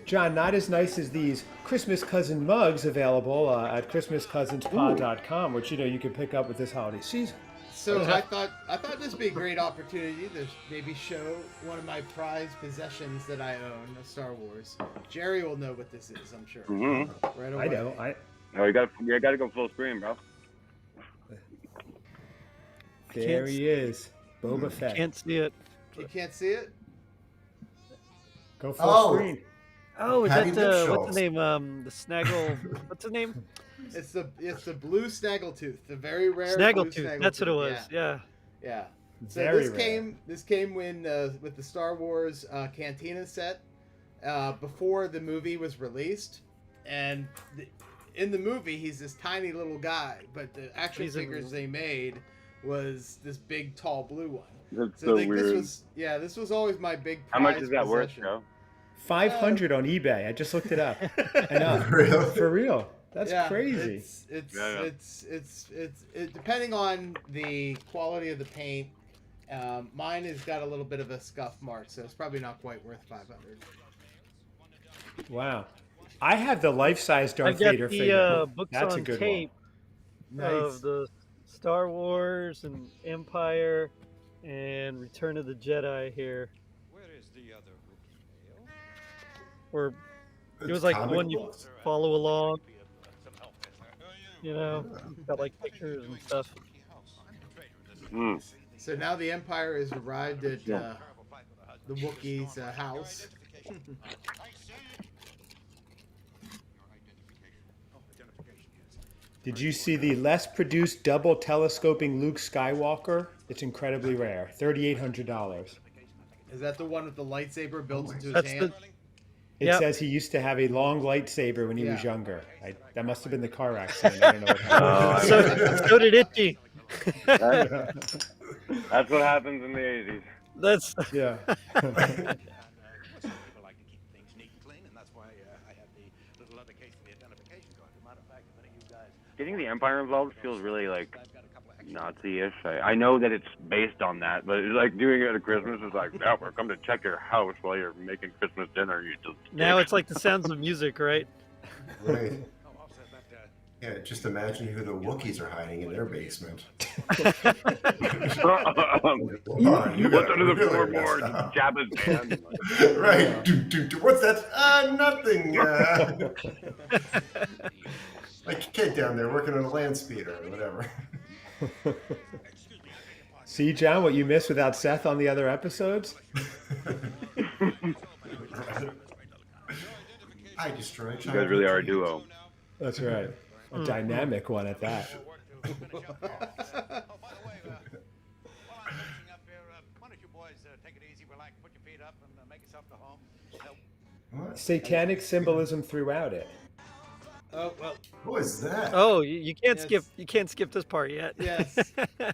John. Not as nice as these Christmas Cousin mugs available at ChristmasCousinsPod.com, which you can pick up with this holiday season. So I thought this would be a great opportunity to maybe show one of my prized possessions that I own of Star Wars. Gerry will know what this is, I'm sure. Mhm. Right away. I know. Oh, you gotta go full screen, bro. There he is, Boba Fett. Can't see it. You can't see it? Go full Oh. screen. Oh, is Patty that what's Lipschultz. the name? The Snaggle. What's his name? It's the blue snaggletooth, the very rare blue Snaggletooth. That's what it was. Yeah. Yeah. Yeah. So Very this came when with the Star Wars Cantina set before the movie was released, and in the movie, he's this tiny little guy, but the action figures they made was this big, tall blue one. That's so like, weird. this was always my big prize How much is that worth, possession. Joe? 500 on eBay. I just looked it up. I know. For real. That's crazy. It's depending on the quality of the paint. Mine has got a little bit of a scuff mark, so it's probably not quite worth 500. Wow. I have the life-size Darth Vader figure. I got the books That's on a good tape one. of the Star Wars and Empire and Return of the Jedi here. Where is the other Wookiee male? Where it was It's like comic one you books. follow along. You know, got like pictures and stuff. So now the Empire has arrived at the Wookiee's house. Did you see the less produced double telescoping Luke Skywalker? It's incredibly rare. $3,800. Is that the one with the lightsaber built into his That's hand? It says he used to have a long lightsaber when he was younger. That must have been the car accident. I don't know what happened. So did Itchy. That's what happens in the 80s. That's yeah. People like to keep things neat and clean, and that's why I had the little other case for the identification card. As a matter of fact, if any of you guys Getting the Empire involved feels really like Nazi-ish. I know that it's based on that, but it's like doing it at Christmas is like, now we're come to check your house while you're making Christmas dinner. You just now it's like the Sounds of Music, right? Right. Yeah, just imagine who the Wookiees are hiding in their basement. What's under the floorboard? Jabba's band. Right. What's that? Nothing. Like a kid down there working on a land speeder or whatever. See, John, what you missed without Seth on the other episodes? I destroyed. You guys really are a duo. That's right. A dynamic one at that. why don't you boys take it easy, relax, put your feet up, and make yourself to home. Satanic symbolism throughout it. Oh well. What is that? Oh, you can't skip. You can't skip this part yet. Yes. I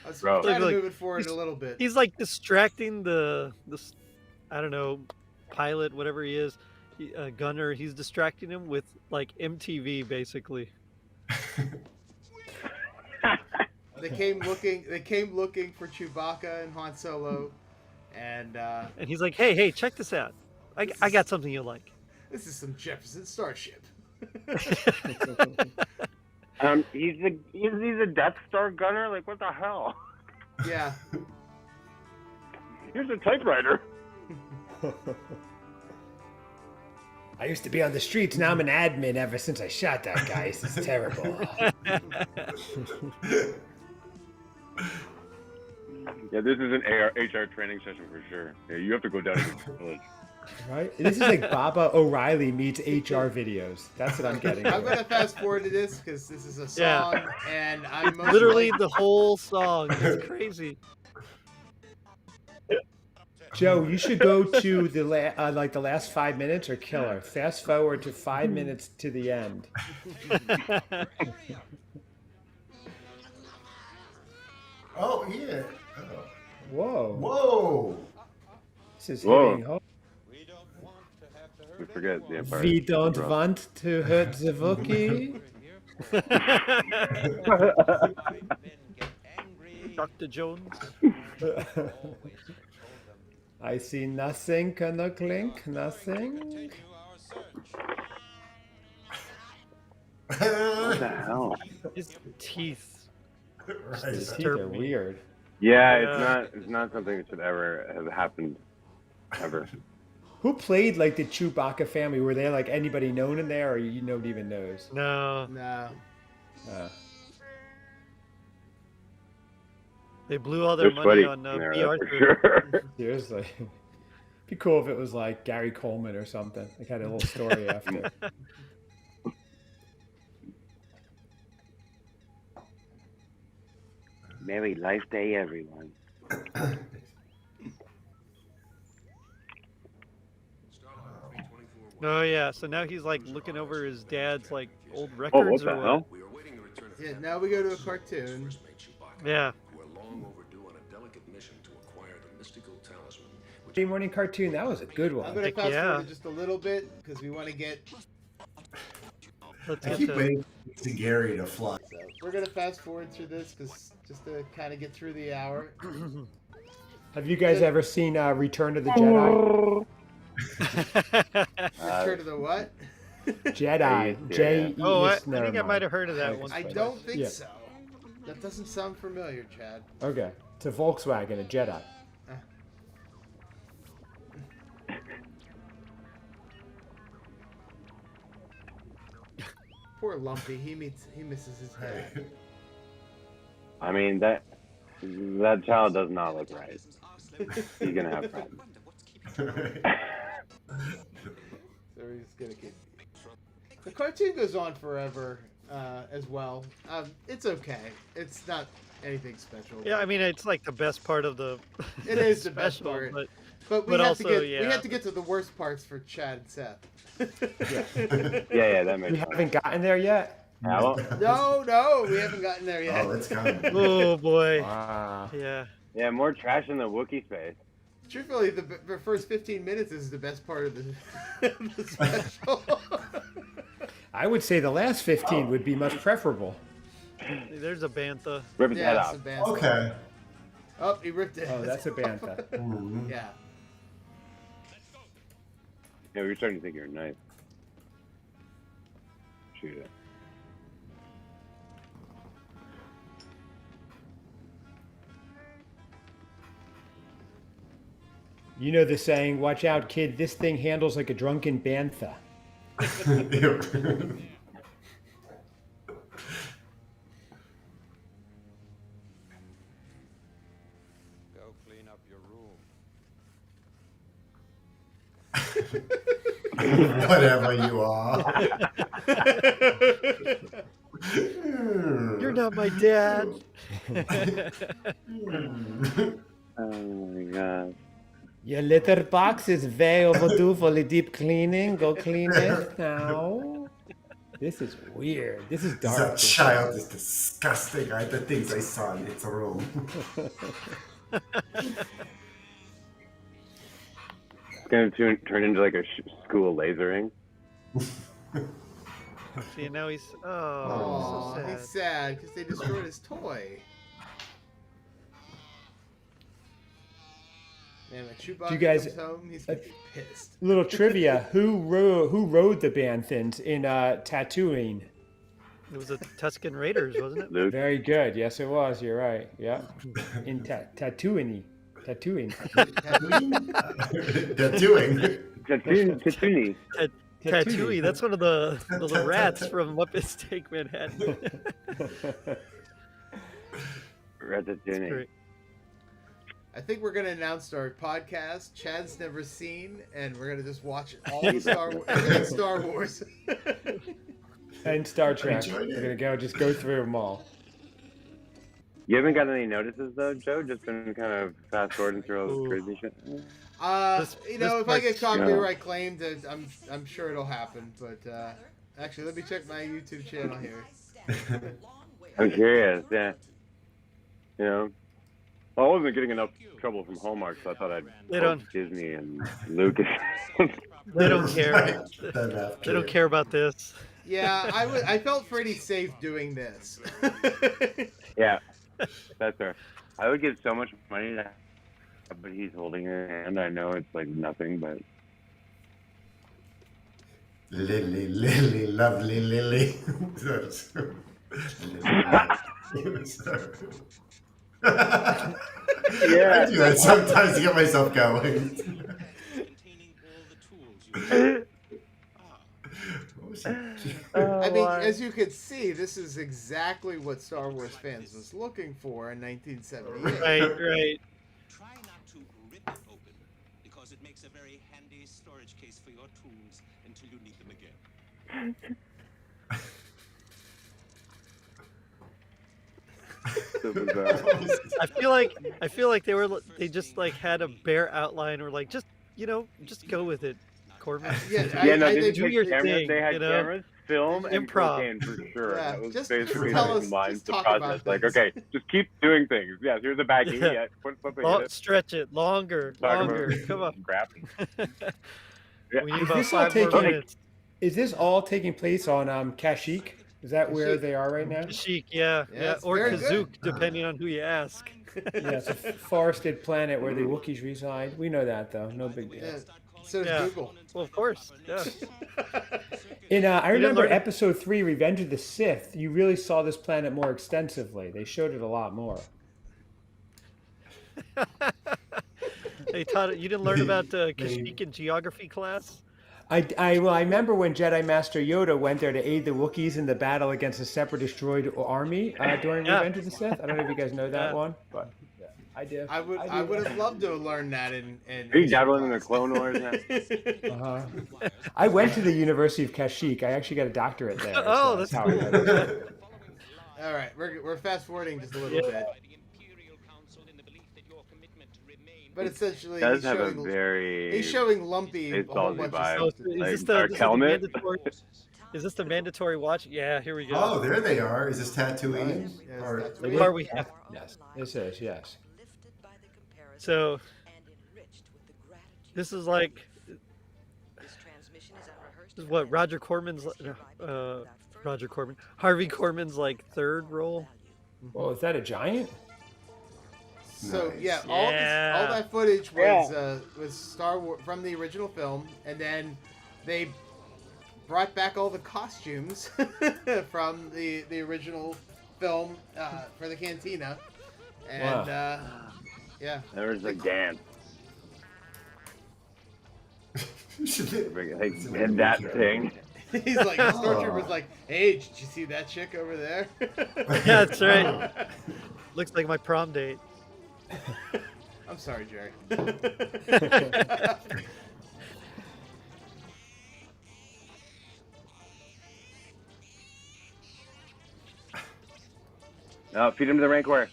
was trying to move it forward a little bit. He's like distracting the I don't know, pilot, whatever he is, gunner. He's distracting him with like MTV, basically. They came looking for Chewbacca and Han Solo, and he's like, hey, check this out. I got something you'll like. This is some Jefferson Starship. He's a Death Star gunner. Like, what the hell? Yeah. Here's a typewriter. I used to be on the streets. Now I'm an admin ever since I shot that guy. This is terrible. Yeah, this is an HR training session for sure. Yeah, you have to go down to the village. Right? This is like Baba O'Reilly meets HR videos. That's what I'm getting. I'm going to fast forward to this because this is a song, and I'm literally the whole song. It's crazy. Joe, you should go to the like the last 5 minutes or killer. Fast forward to 5 minutes to the end. Oh yeah. Oh. Whoa. Whoa. This is hitting home. We forget the Empire. We don't want to hurt the Wookiee. Dr. Jones. I see nothing, no clink, nothing. What the hell? His teeth. Right. His teeth are weird. Yeah, it's not something that should ever have happened, ever. Who played like the Chewbacca family? Were they like anybody known in there, or nobody even knows? No. They blew all their money on B. Arthur. Sure. Seriously. Be cool if it was like Gary Coleman or something. Like had a little story after. Merry Life Day, everyone. Oh yeah, so now he's like looking over his dad's like old Oh, records what or the what? hell? Yeah, now we go to a cartoon. Yeah. Saturday morning cartoon. That was a good I'm one. going to Heck fast yeah. forward just a little bit because we want to get. Let's I get keep to waiting to Gerry to fly. So we're going to fast forward through this because just to kind of get through the hour. Have you guys ever seen Return of the Jedi? Return to the what? Jedi. J E Oh, I S. think I might have heard of that one. I don't think Yeah. so. That doesn't sound familiar, Chad. Okay, it's a Volkswagen, a Jedi. Poor Lumpy. He misses his dad. I mean, that child does not look right. He's gonna have problems. So he's gonna keep. The cartoon goes on forever as well. It's okay. It's not anything special. Yeah, I mean it's like the best part of the. It is the best special, part. But we but have also, to get yeah. we have to get to the worst parts for Chad and Seth. Yeah, that makes We sense. haven't gotten there yet. Yeah, well, No, we haven't gotten there yet. Oh, it's coming. Oh boy. Wow. Yeah. yeah, more trash in the Wookiee space. Truthfully, the first 15 minutes is the best part of the, the special. I would say the last 15 would be much preferable. There's a bantha. Rip his head Yeah, it's off. a bad. Okay. Oh, he ripped it. Oh, that's a bantha. Mhm. Yeah. Yeah, we were starting to think you're a knife. Shoot it. You know the saying, watch out, kid, this thing handles like a drunken bantha. Go clean up your room. Whatever you are. You're not my dad. Oh my god. Your litter box is way overdue for the deep cleaning. Go clean it now. This is weird. This is dark. That child is disgusting. The things I saw in its room. It's gonna turn into like a school lasering. See, now he's Oh, so sad. he's sad because they destroyed his toy. Man, when Chewbacca you guys- comes home, he's gonna be pissed. Little trivia: Who rode the banthans in Tatooine? It was the Tusken Raiders, wasn't it? Luke. Very good. Yes, it was. You're right. Yeah, in Tatooine. Tatooine. They're doing. Tatooine. Tatooine. That's one of the little rats from Muppets Take Manhattan. Ratatouille. Great. I think we're gonna announce our podcast. Chad's never seen, and we're gonna just watch all the Star Wars. Everything Star Wars. And Star Trek. enjoyed We're it. gonna go through them all. You haven't gotten any notices though, Joe? Just been kind of fast forwarding through all this crazy shit. You know, if I get part's- copyright claimed, I'm sure it'll happen. But actually, let me check my YouTube channel here. I'm curious, yeah. You know, I wasn't getting enough trouble from Hallmark, so I thought I'd They call don't- Disney and Lucas. They don't care. Then after. They don't care about this. Yeah, I felt pretty safe doing this. Yeah, that's fair. I would give so much money to but he's holding her hand. I know it's like nothing, but Lily, Lily, lovely Lily. Yeah. I do that sometimes to get myself going. Containing all the tools you What was it? I mean, as you can see, this is exactly what Star Wars fans was looking for in 1978. Right. try not to rip it open because it makes a very handy storage case for your tools until you need them again. so bizarre. I feel like they just like had a bare outline or like just go with it. Corman. Yeah, no, they do had your cameras. thing. They had you know? cameras, film, and Improv. cocaine for sure. Yeah, That was just basically tell the us- combined just talk about process. Like, things. okay, just keep doing things. Yes, here's a baggie. Yeah. Yeah, put something in it. Stretch it longer. Talk Longer. about Come on. crap. Yeah. We need Is about this all 5 more taking? minutes. Is this all taking place on Kashyyyk? Is that where Kashyyyk. they are right now? Chic, yeah. it's Or very Kazook, good. depending on who you ask. Yeah, it's a forested planet where the Wookiees reside. We know that though. No big deal. Yeah. So does Yeah. Google. Well, of course. Yeah. I remember learn- episode 3, Revenge of the Sith. You really saw this planet more extensively. They showed it a lot more. They taught it. You didn't learn about Kashyyyk in geography class? I remember when Jedi Master Yoda went there to aid the Wookiees in the battle against a separatist droid army during Yeah. Revenge of the Sith. I don't know if you guys know that Yeah. one, but yeah, I do. I would have loved to have learned that in Are you dabbling in the Clone Wars now? I went to the University of Kashyyyk. I actually got a doctorate there. Oh, so that's how cool. I know that. All right, we're fast forwarding just a little bit, but essentially Does he's have a showing, very he's showing Lumpy a whole Ballsy bunch of vibe. Oh, stuff. is Like, this the Dark helmet? Is this the mandatory watch? Yeah, here we go. Oh, there they are. Is this Tatooine? Yes, Or- that's It right. is- Are we have? Yes, this is, yes. So this is like this is what Roger Corman's Harvey Corman's like third role. Well, is that a giant? So Nice. yeah, Yeah. all that footage was Star Wars from the original film, and then they brought back all the costumes from the original film for the cantina, and yeah, There was a dance. Like, and that thing. he's like, the stormtrooper's like, hey, did you see that chick over there? Yeah, that's right. Looks like my prom date. I'm sorry, Jerry. No, feed him to the Rancor.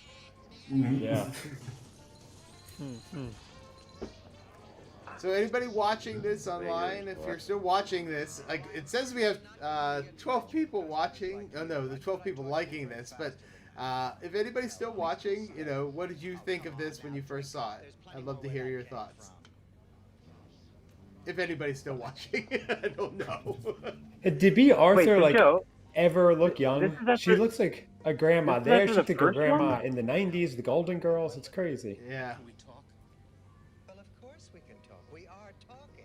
Yeah. So anybody watching this online, if you're still watching this, like it says we have 12 people watching. Oh no, the 12 people liking this. But if anybody's still watching, what did you think of this when you first saw it? I'd love to hear your thoughts. If anybody's still watching, I don't know. Did B. Arthur Wait, Joe, ever look this young? is after- She looks like a grandma this is there. after She the looked like a first grandma one? in the 90s, the Golden Girls. It's crazy. Yeah. Well, of course we can talk. We are talking.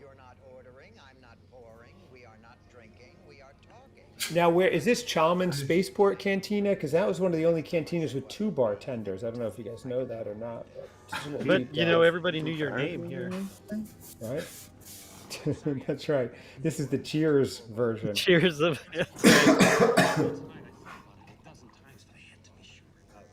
You're not ordering. I'm not pouring. We are not drinking. We are talking. Now, where is this Chalmers Spaceport Cantina? Because that was one of the only cantinas with 2 bartenders. I don't know if you guys know that or not. But everybody knew your name here. Right? That's right. This is the Cheers version. Cheers of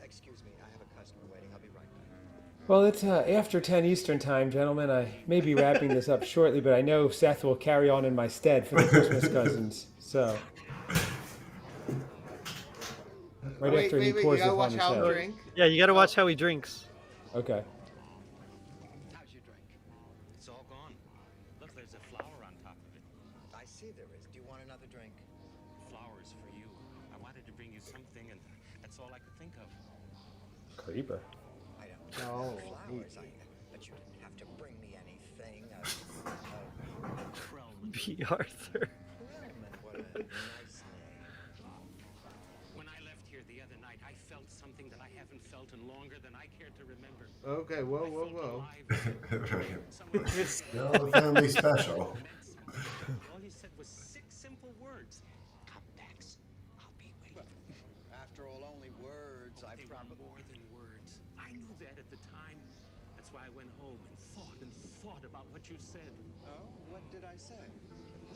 Excuse me. I have a customer waiting. I'll be right back. Well, it's after 10 Eastern time, gentlemen. I may be wrapping this up shortly, but I know Seth will carry on in my stead for the Christmas Cousins. So, right Wait, after he you pours gotta it watch on his how head. I drink. Yeah, you got to watch how he drinks. Okay. How's your drink? It's all gone. Look, there's a flower on top of it. I see there is. Do you want another drink? Flowers for you. I wanted to bring you something, and that's all I could think of. Creeper. I don't No. flowers. But you didn't have to bring me anything. B. Arthur. What a nice name. When I left here the other night, I felt something that I haven't felt in longer than I care to remember. Okay, whoa. No, family special. All he said was 6 simple words. Come, Dax. I'll be waiting. After all, only words. I They were probably. more than words. I knew that at the time. That's why I went home and thought about what you said. Oh, what did I say?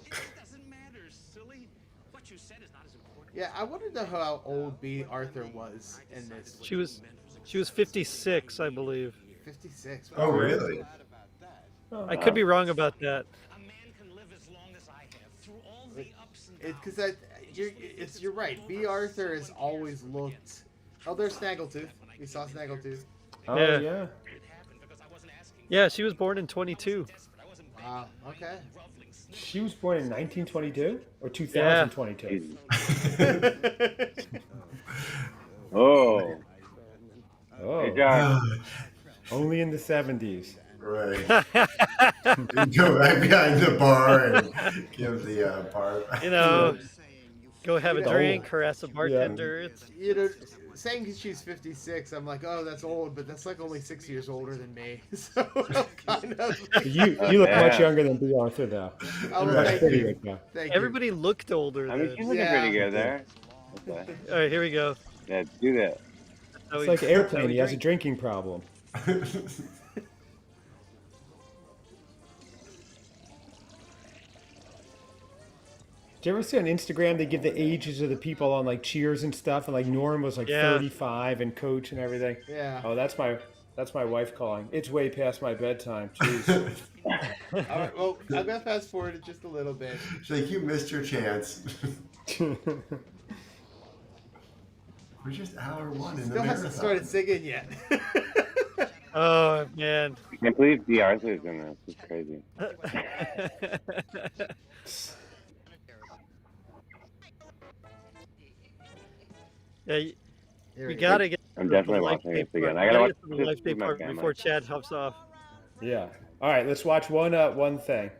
It doesn't matter, silly. What you said is not as important. Yeah, I wanted to know how old B. Arthur was in this. She was 56, I believe. 56. Oh, really? I could be wrong about that. A man can live as long as I have through all the ups and downs. Because you're right. B. Arthur has always looked. Oh, there's Snaggletooth. We saw Snaggletooth. Oh, Yeah. yeah. Yeah, she was born in 22. Okay. She was born in 1922 or 2022. Oh. Oh. Hey, Josh. Only in the 70s. Right. Go right behind the bar and give the bar. You know, go have a drink, harass a bartender. It's saying she's 56, I'm like, oh, that's old, but that's like only 6 years older than me. So I'm kind of. You look much younger than Beyonce, though. Oh, That's thank pretty you. good now. Thank Everybody looked older. I mean, then. she's looking pretty good there. All right, here we go. Yeah, do that. It's like Airplane. He has a drinking problem. Do you ever see on Instagram they give the ages of the people on like Cheers and stuff, and like Norm was like 35 and Coach and everything. Yeah. Oh, that's my wife calling. It's way past my bedtime. Jeez. All right. Well, I'm gonna fast forward it just a little bit. She's like, you missed your chance. We're just hour one in the Still hasn't marathon. started singing yet. Oh man. I can't believe D. Arthur's in this. It's crazy. Yeah, we gotta get. I'm definitely watching this again. I gotta watch the this life day with my part family. before Chad hops off. Yeah. All right, let's watch one thing.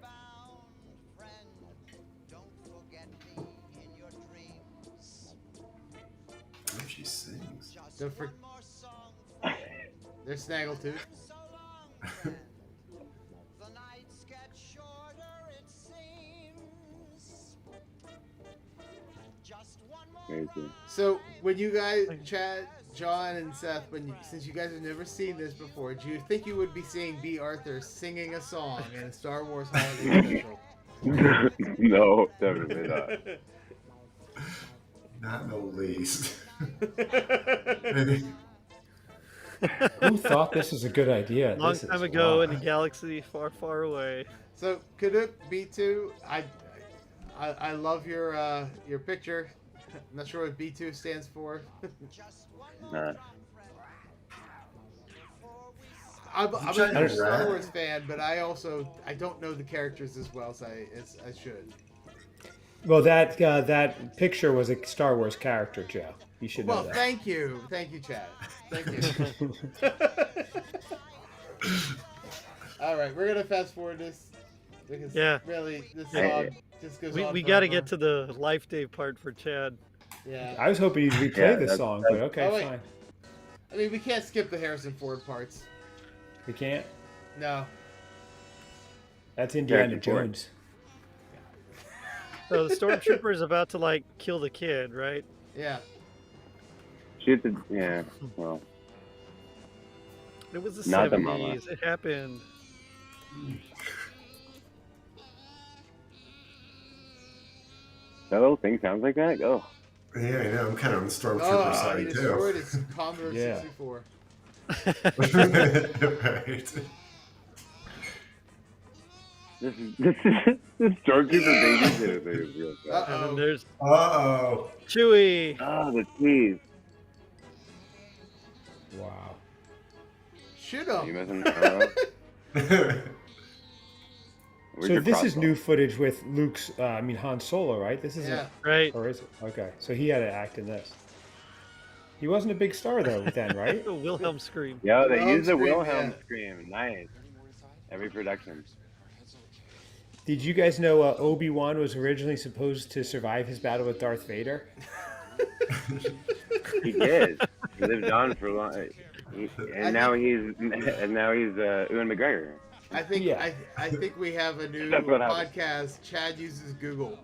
Oh, she sings. Don't for... There's Snaggle too. Crazy. So when you guys, Chad, John, and Seth, since you guys have never seen this before, do you think you would be seeing B. Arthur singing a song in a Star Wars holiday special? No, definitely not. Not in the least. Who thought this was a good idea? Long This is time ago wild. in a galaxy far, far away. So could it be too? I love your picture. I'm not sure what B2 stands for. Nah. I'm a Star Wars fan, but I don't know the characters as well as I should. Well, that picture was a Star Wars character, Joe. You should know Well, that. thank you, Chad. Thank you. All right, we're gonna fast forward this because really this song just goes on. We got to get to the life day part for Chad. Yeah. I was hoping you'd replay this song, but okay, Oh, wait. fine. I mean, we can't skip the Harrison Ford parts. We can't. No. That's Indiana Harrison Ford. Jones. So the stormtrooper is about to like kill the kid, right? Yeah. Shoot the well. It was the Not the mama. 70s. It happened. That little thing sounds like that? Go. Yeah, I know. I'm kind of on the Stormtrooper He side, destroyed too. his Commodore Yeah. 64. Right. This Stormtrooper babysitter thing is real fast. And then there's Uh-oh. Chewie. Oh, the cheese. Wow. Shoot You him. missing? So this is new footage with Luke's, Han Solo, right? This isn't, Right. or is it? Okay, so he had to act in this. He wasn't a big star though then, right? The Wilhelm scream. Yeah, they use the Scream, Wilhelm yeah. scream. Nice. Every production. Did you guys know Obi-Wan was originally supposed to survive his battle with Darth Vader? He did. He lived on for a long. And now he's Ewan McGregor. I think Yeah. I think we have a new That's what happened. podcast. Chad uses Google.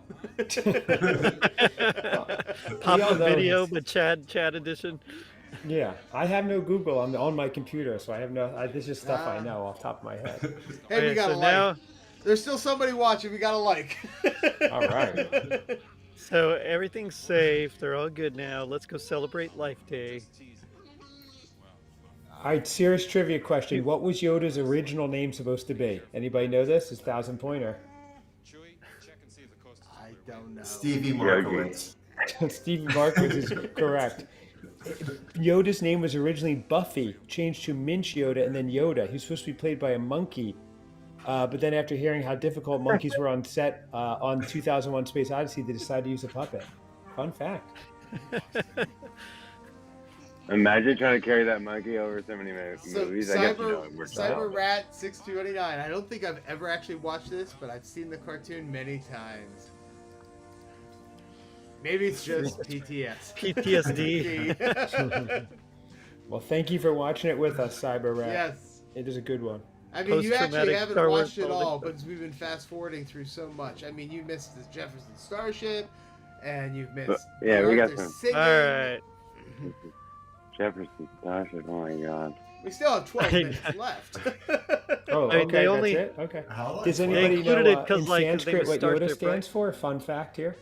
Pop all up know video, this. but Chad edition. Yeah, I have no Google on my computer, so I have no. This is stuff I Ah. know off the top of my head. Hey, Okay, we got a so like. now- There's still somebody watching. We got a like. All right. So everything's safe. They're all good now. Let's go celebrate Life Day. All right, serious trivia question. What was Yoda's original name supposed to be? Anybody know this? It's 1,000-pointer. I don't know. Stevie Markowitz. Stevie Markowitz is correct. Yoda's name was originally Buffy, changed to Minch Yoda, and then Yoda. He was supposed to be played by a monkey But then after hearing how difficult monkeys were on set on 2001 Space Odyssey, they decided to use a puppet. Fun fact. Imagine trying to carry that monkey over so many movies. I guess it worked out. Cyber Rat 629. I don't think I've ever actually watched this, but I've seen the cartoon many times. Maybe it's just PTSD. Well, thank you for watching it with us, Cyber Rat. Yes. It is a good one. I mean, you actually haven't Star Wars watched it all, but we've been fast forwarding through so much. I mean, you missed the Jefferson Starship, and you've missed. Yeah, we got Arthur some. singing. All right. Jefferson Starship. Oh my God. We still have 12 minutes left. Oh, I mean, okay, they only- that's it? Okay. How Does long? anybody know included it 'cause, in like, 'cause they Sanskrit were what Yoda Starship, right? stands for? Fun fact here.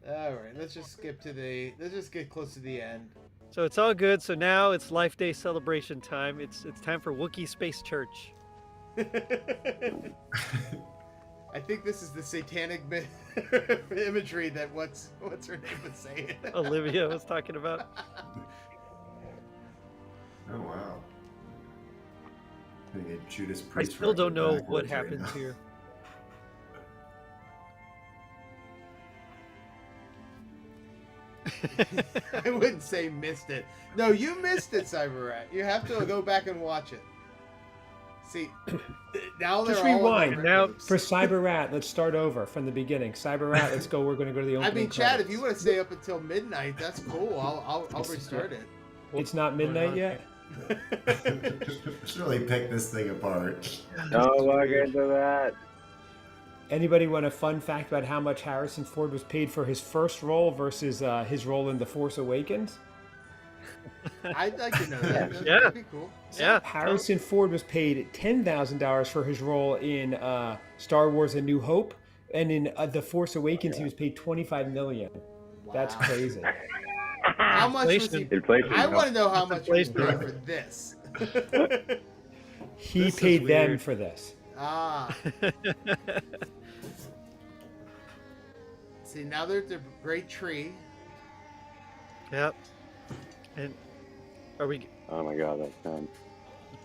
All right, let's just skip to the. Let's just get close to the end. So it's all good. So now it's Life Day celebration time. It's time for Wookie Space Church. I think this is the satanic imagery that what's her name was saying. Olivia was talking about. Oh wow. Gonna get Judas I Priest still don't know backwards what right happens now. here. I wouldn't say missed it. No, you missed it, Cyber Rat. You have to go back and watch it. See, now they're Just all rewind. in Now- groups. For Cyber Rat, let's start over from the beginning. Cyber Rat, let's go. We're going to go to the I opening mean, Chad, if credits. you want to stay up until midnight, that's cool. I'll restart it. It's not midnight yet? Just really pick this thing apart. Don't look into that. Anybody want a fun fact about how much Harrison Ford was paid for his first role versus his role in The Force Awakens? I'd like to know that. Yeah. That'd be cool. Yeah. Harrison Ford was paid $10,000 for his role in Star Wars: A New Hope, and in The Force Awakens, he was paid $25 million. That's crazy. How much was he? Inflation. I want to know how much he was Inflation. paid for this. He This is paid them weird. for this. Ah. See, now they're at the great tree. Yep. And are we? Oh my God, that's fun.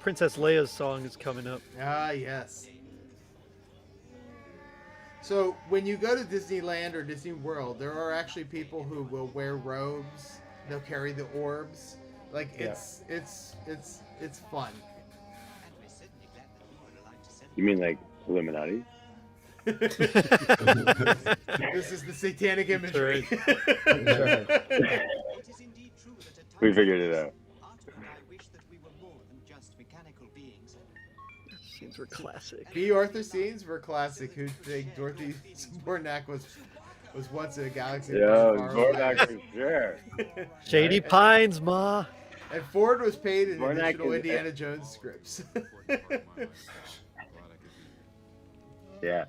Princess Leia's song is coming up. Ah, yes. So when you go to Disneyland or Disney World, there are actually people who will wear robes. They'll carry the orbs. Like it's fun. You mean like Illuminati? This is the satanic imagery. We figured it out. Scenes were classic. B. Arthur scenes were classic. Who'd think Dorothy Zbornak was once in a galaxy Yo, far away? Zbornak for sure. Shady Pines, Ma. And Ford was paid in Zbornak additional is- Indiana Jones scripts. Yeah.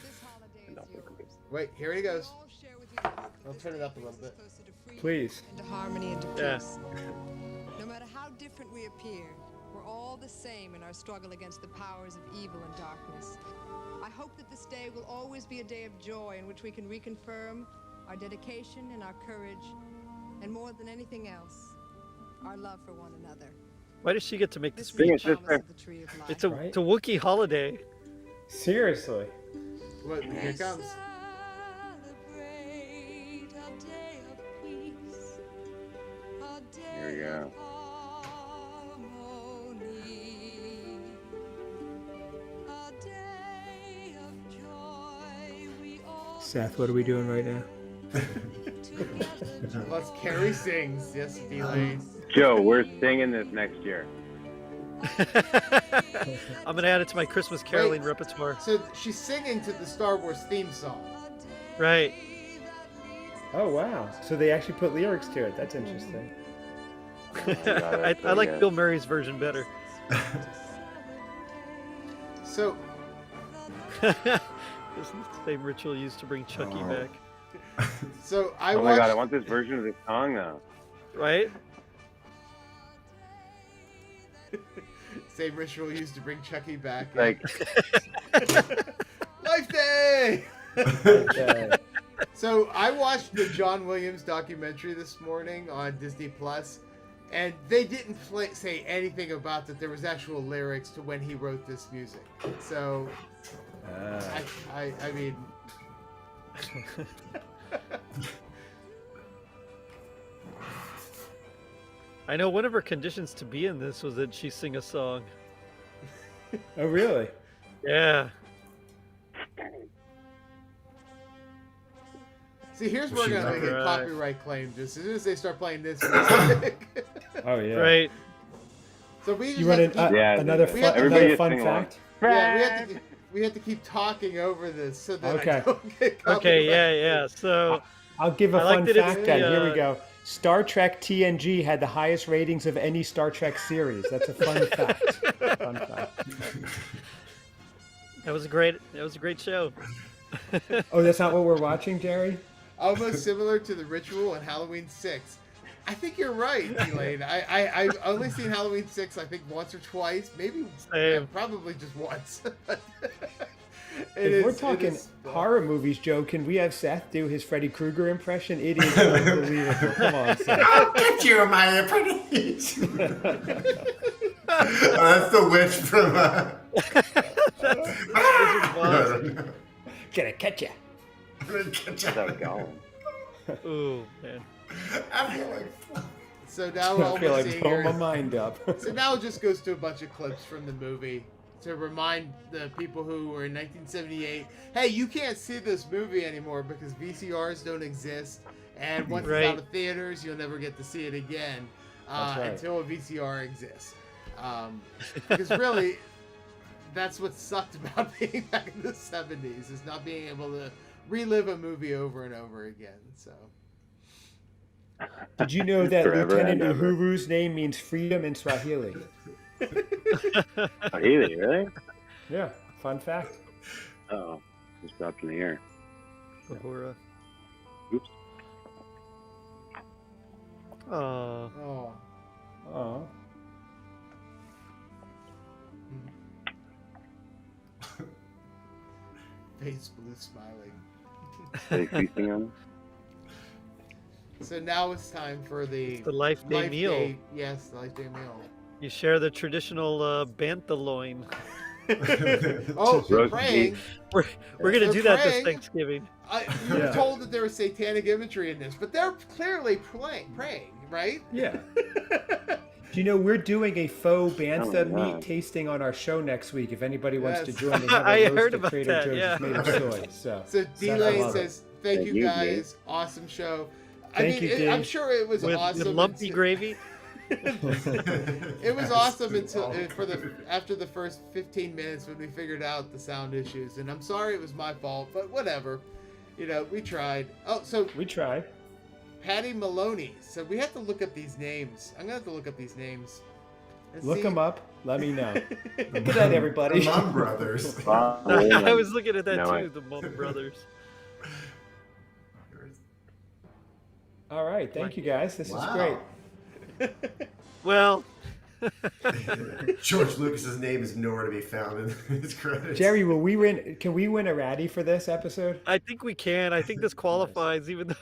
This holiday is yours. Wait, here he goes. I'll share with you the hope that I'll this turn it up a day little bit. brings us closer to freedom, Please. into harmony and to Yeah. peace. No matter how different we appear, we're all the same in our struggle against the powers of evil and darkness. I hope that this day will always be a day of joy in which we can reconfirm our dedication and our courage, and more than anything else, our love for one another. Why does she get to make the This is speech? the It's just promise of the tree of life. It's a Right? it's a Wookiee holiday. Seriously. What, here it comes. Celebrate a day of peace, a Here we day go. of harmony, a day of joy. We all Seth, what are we doing right now? together Plus, Carrie sings. Yes, D-Lane. Joe, we're singing this next year. I'm gonna add it to my Christmas caroling Wait. repertoire. So she's singing to the Star Wars theme song. Right. Oh, wow. So they actually put lyrics to it. That's interesting. I like Bill Murray's version better. So This is the same ritual used to bring Chucky Oh. back. I Oh my watched. God, I want this version of this song now. Right? Same ritual used to bring Chucky back. Like, Life Day. Okay. So I watched the John Williams documentary this morning on Disney Plus, And they didn't say anything about that there was actual lyrics to when he wrote this music. So, I mean... I know one of her conditions to be in this was that she sing a song. Oh, really? Yeah. See, here's where we're going to get copyright claimed as soon as they start playing this music. Oh, yeah. Right. So we You want another fun fact? Yeah, we have to keep talking over this so that I don't get copyright. Okay, yeah. So I'll give a fun fact then. Here we go. Star Trek TNG had the highest ratings of any Star Trek series. That's a fun fact. Fun fact. That was a great show. Oh, that's not what we're watching, Gerry? Almost similar to The Ritual and Halloween 6. I think you're right, Elaine. I've only seen Halloween 6, I think, once or twice. Maybe probably just once. If we're talking horror movies, Joe, can we have Seth do his Freddy Krueger impression? It is unbelievable. Come on, Seth. I'll get you, my apprentice. That's the witch from... Gonna catch ya. How's going? Ooh, man. I feel like... So now I feel like blowing my mind up. So now it just goes to a bunch of clips from the movie to remind the people who were in 1978, hey, you can't see this movie anymore because VCRs don't exist, and once it's out of theaters, you'll never get to see it again until a VCR exists. Because really, that's what sucked about being back in the 70s, is not being able to relive a movie over and over again. So. Did you know that Lieutenant Uhuru's name means freedom in Swahili? Swahili, really? Yeah, fun fact. Oh, just dropped in the air. Uhura. Oops. Oh. Face blue smiling. Are they feasting on? So now it's time for the Life Day meal. Yes, the Life Day meal. You share the traditional bantha loin. Oh, they're praying. We're going to do that this Thanksgiving. You were told that there was satanic imagery in this, but they're clearly praying, right? Yeah. Do you know we're doing a faux bantha meat tasting on our show next week? If anybody wants to join, they have a roast at Trader Joe's made of soy. So D-Lane says, "Thank you guys, awesome show." I'm sure it was awesome. With lumpy gravy. It was awesome until after the first 15 minutes when we figured out the sound issues, and I'm sorry it was my fault, but whatever. You know, we tried. Oh, so we tried. Patty Maloney. So we have to look up these names. I'm gonna have to look up these names. Look them up. Let me know. Good night, everybody. The Mum Brothers. I was looking at that too. The Mum Brothers. All right, thank you guys. This is great. Well, George Lucas's name is nowhere to be found in his credits. Gerry, will we win? Can we win a ratty for this episode? I think we can. I think this qualifies, even though,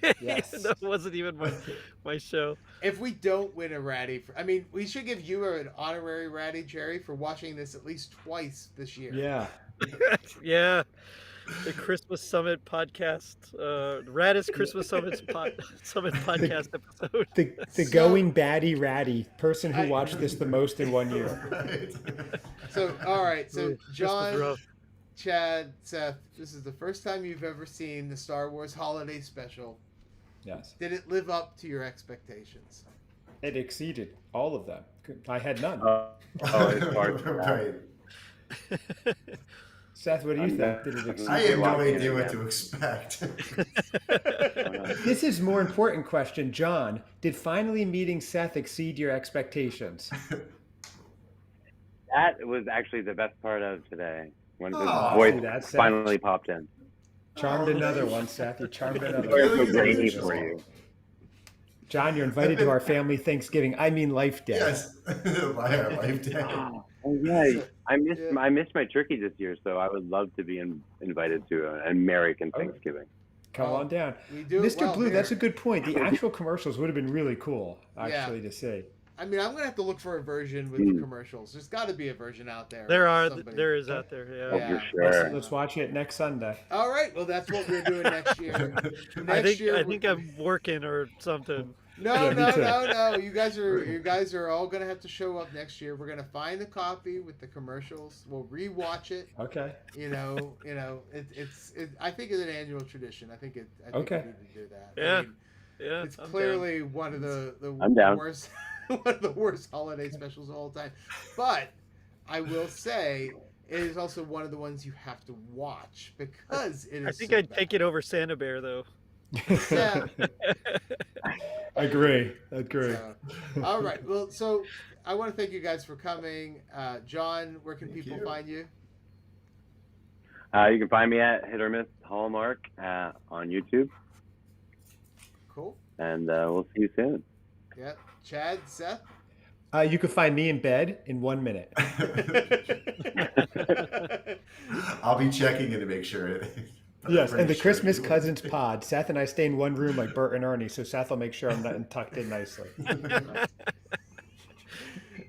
even though it wasn't even my show. If we don't win a ratty, we should give you an honorary ratty, Gerry, for watching this at least twice this year. Yeah. Yeah. The Christmas Summit podcast, Raddest Christmas Summit podcast episode. The going baddie ratty person who watched this the most in 1 year. Right. So, all right. So, John, Chad, Seth, this is the first time you've ever seen the Star Wars Holiday Special. Yes. Did it live up to your expectations? It exceeded all of them. I had none. It's hard to Right. Seth, what do you think? Did it exceed? I have no idea what to expect. This is a more important question. John, did finally meeting Seth exceed your expectations? That was actually the best part of today, when his voice finally popped in. Charmed another one, Seth. You charmed another one. Grainy for you. John, you're invited to our family Thanksgiving. I mean Life Day. Yes, Life Day. Oh yeah, I missed my turkey this year, so I would love to be invited to an American Thanksgiving. Come Well, on down. we do it Mr. well Blue, here. that's a good point. The actual commercials would have been really cool, actually, to see. I mean, I'm gonna have to look for a version with the commercials. There's got to be a version out there. There is out there. Yeah. Let's watch it next Sunday. All right. Well, that's what we're doing next year. I think I'm working or something. No. You guys are all gonna have to show up next year. We're gonna find a copy with the commercials. We'll rewatch it. Okay. It's I think it's an annual tradition. I think we need to do that. Yeah. I mean, Yeah. it's clearly one of the I'm down. worst one of the worst holiday specials of all time. But I will say it is also one of the ones you have to watch because it is. I think so I'd bad. take it over Santa Bear though. Yeah. Agree. So, all right. Well, so I want to thank you guys for coming. John, where can people find you? You can find me at Hit or Miss Hallmark on YouTube. Cool. And we'll see you soon. Yeah. Chad, Seth? You can find me in bed in 1 minute. I'll be checking in to make sure. Yes, and the Christmas Cousins pod. Seth and I stay in one room like Bert and Ernie, so Seth will make sure I'm not tucked in nicely.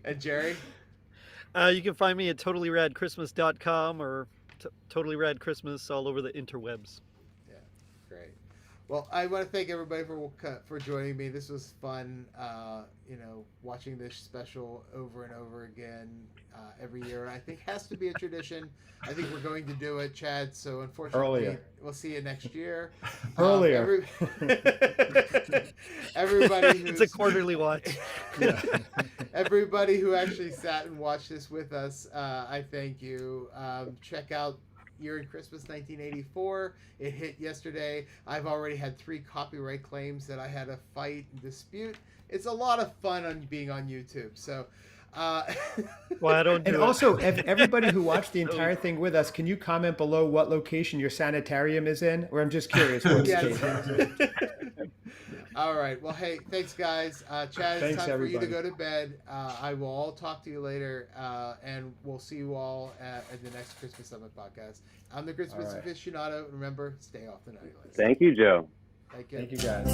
And Gerry? You can find me at totallyradchristmas.com or Totally Rad Christmas all over the interwebs. Yeah, great. Well, I want to thank everybody for joining me. This was fun, watching this special over and over again every year. I think has to be a tradition. I think we're going to do it, Chad. So unfortunately, we'll see you next year. Earlier. Everybody who's, It's a quarterly watch. Yeah. Everybody who actually sat and watched this with us, I thank you. Check out Year in Christmas 1984. It hit yesterday. I've already had 3 copyright claims that I had to fight and dispute. It's a lot of fun on being on YouTube. So, well, I don't do And it. also, everybody who watched the entire thing with us, can you comment below what location your sanitarium is in? Or I'm just curious. What Yes. state. All right. Well, hey, thanks, guys. Chad, Thanks, it's time for you to everybody. go to bed. I will all talk to you later, and we'll see you all at the next Christmas Summit podcast. I'm the Christmas All right. aficionado. Remember, stay off the naughty list. Thank you, Joe. Thank you. Thank you, guys.